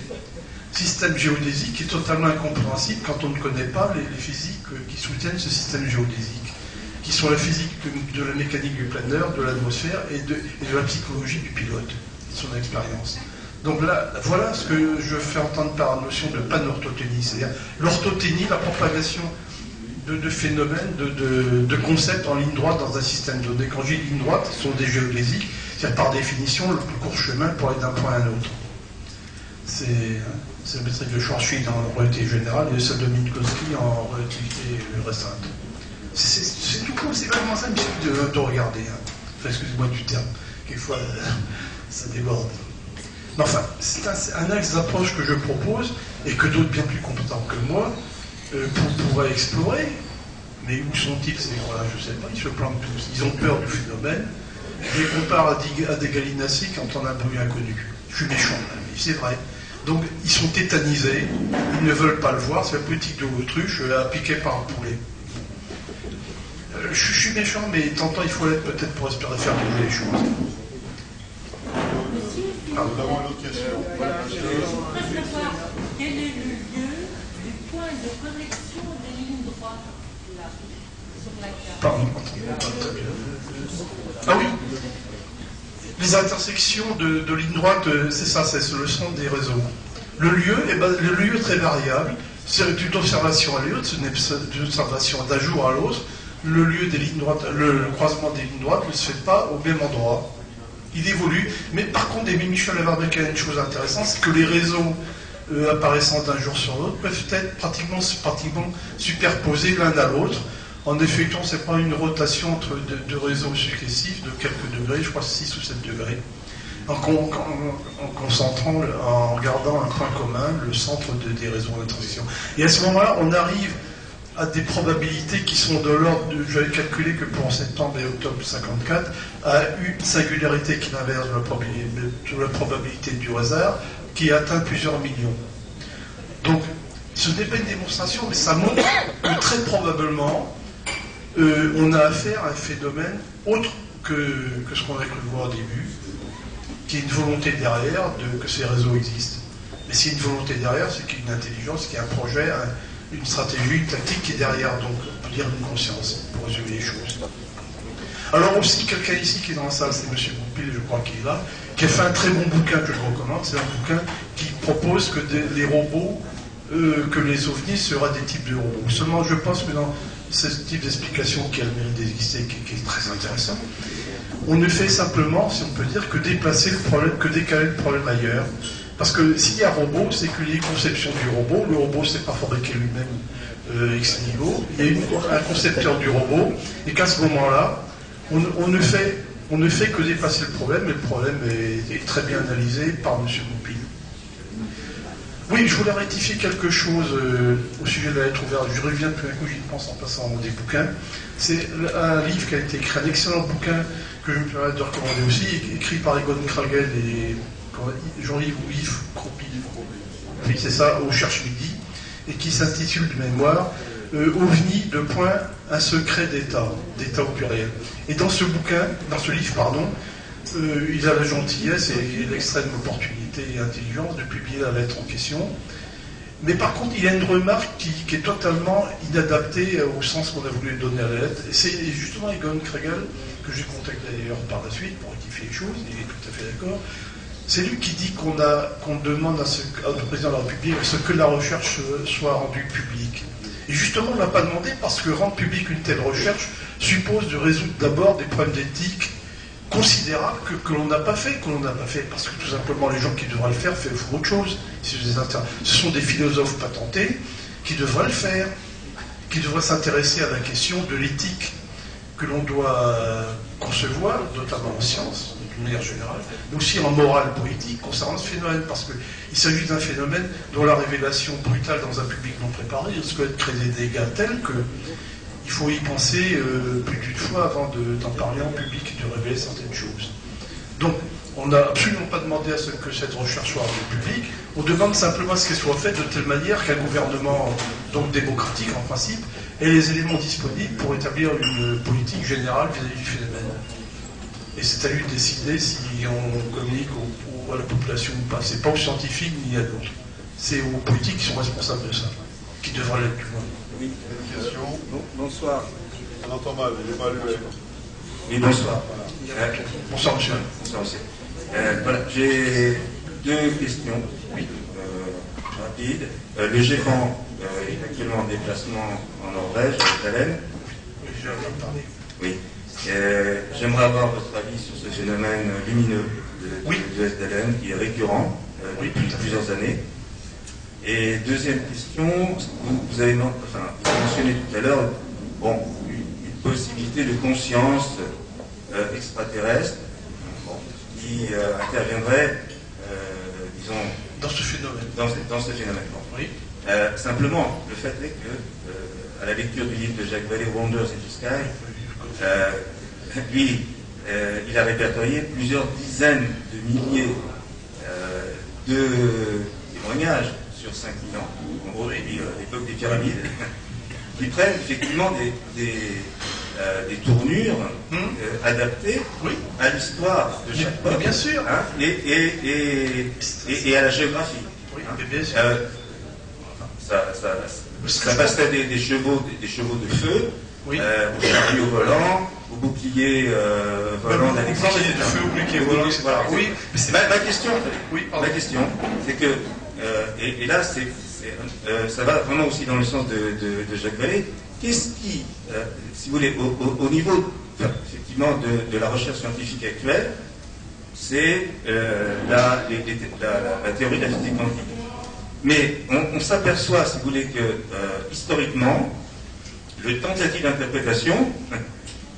Système géodésique qui est totalement incompréhensible quand on ne connaît pas les physiques qui soutiennent ce système géodésique, qui sont la physique de la mécanique du planeur, de l'atmosphère et de la psychologie du pilote, son expérience. Donc là, voilà ce que je fais entendre par la notion de panorthothénie, c'est-à-dire l'orthothénie, la propagation de phénomènes, de concepts en ligne droite dans un système donné. Quand j'ai ligne droite, ce sont des géodésiques, c'est-à-dire par définition le plus court chemin pour aller d'un point à un autre. C'est la métrique de Schwarzschild en relativité générale et celle de Minkowski en relativité restreinte. C'est tout court, c'est vraiment ça, il suffit de regarder. Enfin, excusez-moi du terme, quelquefois ça déborde. Mais enfin, c'est un axe d'approche que je propose et que d'autres bien plus compétents que moi pourraient explorer. Mais où sont-ils ces gens-là? Je ne sais pas, ils se plantent tous. Ils ont peur du phénomène. Je les compare à des gallinacés qui entendent un bruit inconnu. Je suis méchant, mais c'est vrai. Donc ils sont tétanisés, ils ne veulent pas le voir, c'est un petit autruche piqué par un poulet. Je suis méchant, mais de temps en temps il faut l'être peut-être pour espérer faire bouger les choses. Nous avons une autre question. Je voudrais savoir quel est le lieu du point de connexion des lignes droites là, sur la carte. Pardon. Ah oui. Les intersections de lignes droites, c'est ça, c'est le centre des réseaux. Le lieu est très variable. C'est une observation à l'autre, c'est une observation d'un jour à l'autre. Le lieu des lignes droites, le croisement des lignes droites ne se fait pas au même endroit. Il évolue. Mais par contre, Aimé Michel a une chose intéressante, c'est que les réseaux apparaissant d'un jour sur l'autre peuvent être pratiquement superposés l'un à l'autre, en effectuant, c'est pas une rotation entre deux réseaux successifs de quelques degrés, je crois 6 ou 7 degrés, en concentrant, en gardant un point commun, le centre des réseaux d'intersection. Et à ce moment-là, on arrive à des probabilités qui sont de l'ordre de, j'avais calculé que pour septembre et octobre 54, à une singularité qui l'inverse de la probabilité du hasard, qui atteint plusieurs millions. Donc, ce n'est pas une démonstration, mais ça montre que très probablement, on a affaire à un phénomène autre que ce qu'on a cru voir au début, qui est une volonté derrière que ces réseaux existent. Mais s'il y a une volonté derrière, c'est qu'il y a une intelligence, qu'il y a un projet, une stratégie, une tactique qui est derrière, donc on peut dire une conscience, pour résumer les choses. Alors aussi, quelqu'un ici qui est dans la salle, c'est M. Goupil, je crois qu'il est là, qui a fait un très bon bouquin que je recommande, c'est un bouquin qui propose que les robots, que les ovnis seraient des types de robots. Seulement, je pense que dans ce type d'explication qui a le mérite d'exister, qui est très intéressant, on ne fait simplement, si on peut dire, que déplacer le problème, que décaler le problème ailleurs. Parce que s'il y a robot, c'est qu'il y a une conception du robot. Le robot, c'est pas fabriqué lui-même ex nihilo. Il y a un concepteur du robot, et qu'à ce moment-là, on ne fait que déplacer le problème, et le problème est très bien analysé par M. Goupil. Oui, je voulais rectifier quelque chose au sujet de la lettre ouverte. Je reviens tout d'un coup, j'y pense en passant des bouquins. C'est un livre qui a été écrit, un excellent bouquin que je me permets de recommander aussi, écrit par Egon Kragel et Jean-Yves ou Yves Croupil. Oui, c'est ça, au Cherche Midi, et qui s'intitule de mémoire OVNI, un secret d'État au pluriel. Et dans ce bouquin, dans ce livre, pardon, il a la gentillesse et l'extrême opportunité et intelligence de publier la lettre en question. Mais par contre, il y a une remarque qui est totalement inadaptée au sens qu'on a voulu donner à la lettre. Et c'est justement Egon Kragel, que j'ai contacté d'ailleurs par la suite pour rectifier les choses, il est tout à fait d'accord. C'est lui qui dit qu'on demande au président de la République ce que la recherche soit rendue publique. Et justement, on ne l'a pas demandé parce que rendre publique une telle recherche suppose de résoudre d'abord des problèmes d'éthique considérables que l'on n'a pas fait, parce que tout simplement les gens qui devraient le faire font autre chose. Ce sont des philosophes patentés qui devraient le faire, qui devraient s'intéresser à la question de l'éthique que l'on doit concevoir, notamment en sciences, d'une manière générale, mais aussi en morale politique concernant ce phénomène, parce qu'il s'agit d'un phénomène dont la révélation brutale dans un public non préparé risque de créer des dégâts tels qu'il faut y penser plus d'une fois avant d'en parler en public et de révéler certaines choses. Donc, on n'a absolument pas demandé à ce que cette recherche soit rendue publique, on demande simplement à ce qu'elle soit faite de telle manière qu'un gouvernement, donc démocratique en principe, ait les éléments disponibles pour établir une politique générale vis-à-vis du phénomène. Et c'est à lui de décider si on communique à la population ou pas. C'est pas aux scientifiques ni à d'autres. C'est aux politiques qui sont responsables de ça, qui devraient l'être du moins. Oui, question. Bonsoir. On entend mal, il n'est pas allumé. Oui, bonsoir. Bonsoir, monsieur. Bonsoir, monsieur. Voilà, j'ai deux questions rapides. Le gérant est actuellement en déplacement en Norvège, à Tallinn. Oui, j'ai entendu parler. Oui. J'aimerais avoir votre avis sur ce phénomène lumineux de SDLN qui est récurrent depuis plusieurs années. Et deuxième question, vous avez mentionné tout à l'heure une possibilité de conscience extraterrestre qui interviendrait, disons, dans ce phénomène. Dans ce phénomène. Oui. Simplement, le fait est que, à la lecture du livre de Jacques Vallée, Wonders in the Sky, lui, il a répertorié plusieurs dizaines de milliers de témoignages sur 5000 ans, en gros, l'époque des pyramides, qui prennent effectivement des tournures adaptées à l'histoire de chaque peuple, bien sûr, hein, et à la géographie. Oui, mais bien sûr. Ça passerait des chevaux de feu, au chariot volant, au bouclier volant d'Alexandre. De feu, au bouclier volant, etc. Voilà. Oui. Ma question, c'est que, et là, ça va vraiment aussi dans le sens de Jacques Vallée. Qu'est-ce qui, si vous voulez, au niveau effectivement de la recherche scientifique actuelle, c'est la théorie de la physique quantique. Mais on s'aperçoit, si vous voulez, que historiquement, les tentatives d'interprétation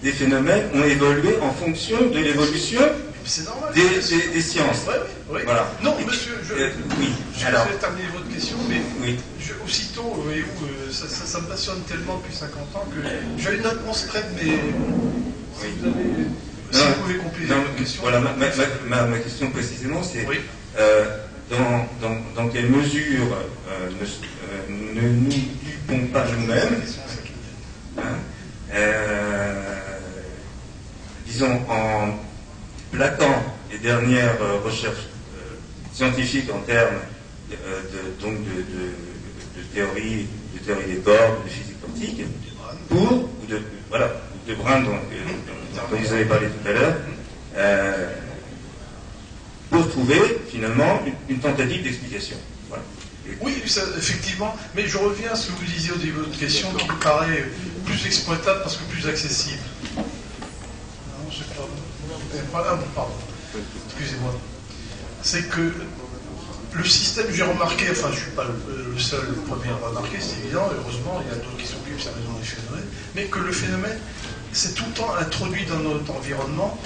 des phénomènes ont évolué en fonction de l'évolution des sciences. Oui. Voilà. Non, monsieur, je vais terminer votre question, mais aussitôt, ça me passionne tellement depuis 50 ans que j'ai une réponse prête, mais si vous pouvez compléter votre question. Voilà, ma question précisément, c'est dans quelle mesure ne nous dupons pas nous-mêmes disons, en plaquant les dernières recherches scientifiques en termes de théorie des cordes, de physique quantique, ou de Brun dont vous avez parlé tout à l'heure, pour trouver finalement une tentative d'explication. Voilà. Oui, ça, effectivement, mais je reviens à ce que vous disiez au début de votre question, qui me paraît plus exploitable parce que plus accessible. Non, je sais pas. Pardon. Excusez-moi. C'est que le système, j'ai remarqué, enfin je ne suis pas le seul, le premier à remarquer, c'est évident, heureusement, il y a d'autres qui sont plus observés dans les phénomènes, mais que le phénomène s'est tout le temps introduit dans notre environnement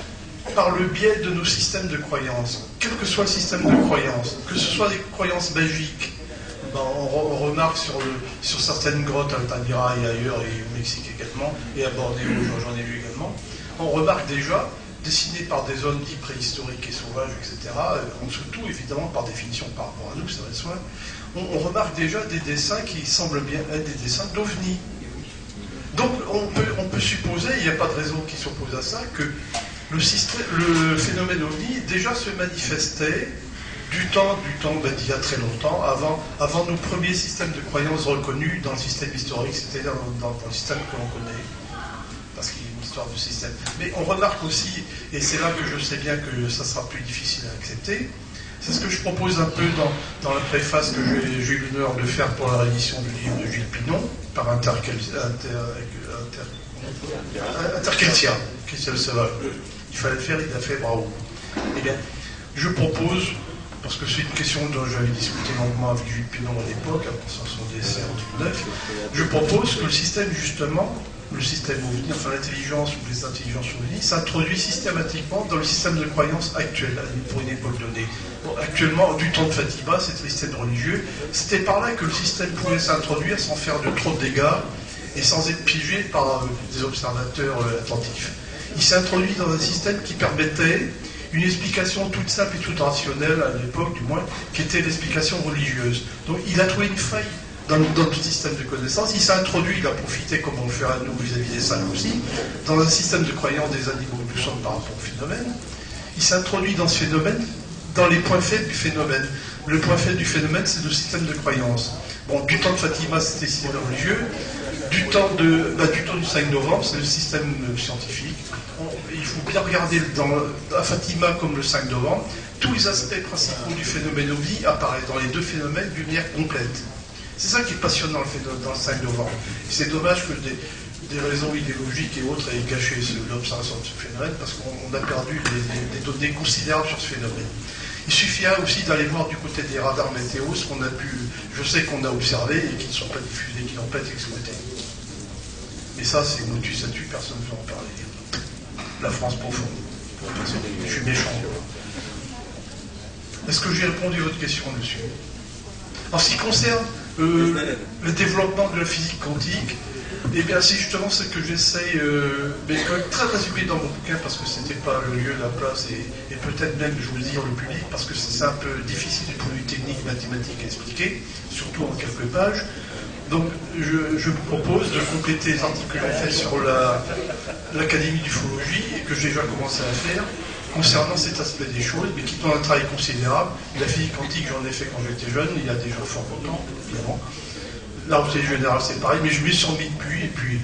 par le biais de nos systèmes de croyances. Quel que soit le système de croyances, que ce soit des croyances magiques, ben, on remarque sur certaines grottes à Altamira et ailleurs, et au Mexique également, et à Bornéo, j'en ai vu également, on remarque déjà, dessinées par des zones dites préhistoriques et sauvages, etc., en dessous de tout, évidemment, par définition par rapport à nous, ça va de soi, on remarque déjà des dessins qui semblent bien être des dessins d'OVNI. Donc on peut supposer, il n'y a pas de raison qui s'oppose à ça, que le phénomène OVNI déjà se manifestait du temps d'il y a très longtemps, avant nos premiers systèmes de croyances reconnus dans le système historique, c'est-à-dire dans le système que l'on connaît, parce qu'il y a une histoire de système. Mais on remarque aussi, et c'est là que je sais bien que ça sera plus difficile à accepter, c'est ce que je propose un peu dans la préface que j'ai eu l'honneur de faire pour la réédition du livre de Gilles Pinon, par Interkeltia. Il fallait le faire, il l'a fait, bravo. Eh bien, je propose, parce que c'est une question dont j'avais discuté longuement avec Gilles Pinon à l'époque, avant son décès en 2009, je propose que le système, justement, le système OVNI, enfin l'intelligence ou les intelligences OVNI, s'introduit systématiquement dans le système de croyance actuel, pour une époque donnée. Bon, actuellement, du temps de Fatima, c'était le système religieux, c'était par là que le système pouvait s'introduire sans faire de trop de dégâts et sans être piégé par des observateurs attentifs. Il s'est introduit dans un système qui permettait une explication toute simple et toute rationnelle, à l'époque du moins, qui était l'explication religieuse. Donc il a trouvé une faille dans le système de connaissances, il s'est introduit, il a profité, comme on le fait à nous vis-à-vis des salles aussi, dans un système de croyance des animaux que nous sommes par rapport au phénomène. Il s'est introduit dans ce phénomène, dans les points faibles du phénomène. Le point faible du phénomène, c'est le système de croyance. Bon, du temps de Fatima, c'était le système religieux. Du temps du 5 novembre, c'est le système scientifique. Il faut bien regarder à Fatima comme le 5 novembre. Tous les aspects principaux du phénomène OVNI apparaissent dans les deux phénomènes d'une manière complète. C'est ça qui est passionnant dans le 5 novembre. C'est dommage que des raisons idéologiques et autres aient gâché l'observation de ce phénomène, parce qu'on a perdu des données considérables sur ce phénomène. Il suffira aussi d'aller voir du côté des radars météo ce qu'on a pu, je sais qu'on a observé et qui ne sont pas diffusés, qui n'ont pas été exploités. Mais ça, c'est motus à tu, personne ne veut en parler. La France profonde. Je suis méchant. Est-ce que j'ai répondu à votre question, monsieur? En ce qui concerne le développement de la physique quantique, eh bien, c'est justement ce que j'essaye, mais quand même très résumé dans mon bouquin, parce que ce n'était pas le lieu, la place, et peut-être même, je vous le dis, le public, parce que c'est un peu difficile du point de vue technique, mathématique à expliquer, surtout en quelques pages. Donc, je vous propose de compléter les articles que j'ai faits sur l'Académie d'ufologie, et que j'ai déjà commencé à faire, concernant cet aspect des choses, mais qui demande un travail considérable. La physique quantique, j'en ai fait quand j'étais jeune, il y a déjà fort longtemps, évidemment. La recherche générale, c'est pareil, mais je m'y suis remis depuis, et puis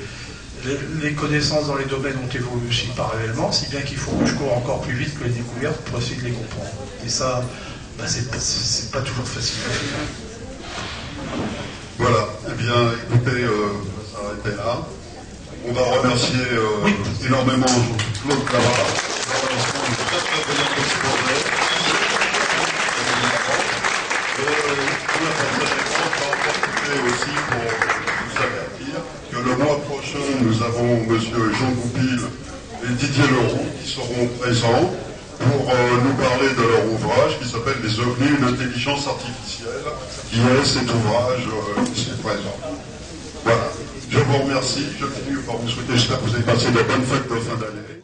les connaissances dans les domaines ont évolué aussi parallèlement, si bien qu'il faut que je cours encore plus vite que les découvertes pour essayer de les comprendre. Et ça, c'est pas toujours facile à faire. Voilà, eh bien, écoutez, ça va s'arrêter là. On va remercier énormément Claude Clavard. Aussi pour vous avertir que le mois prochain, nous avons M. Jean Goupil et Didier Leroux qui seront présents pour nous parler de leur ouvrage qui s'appelle Les OVNI, une intelligence artificielle, qui est cet ouvrage qui est présent. Voilà. Je vous remercie. Je finis par vous souhaiter, j'espère que vous avez passé de bonnes fêtes de fin d'année.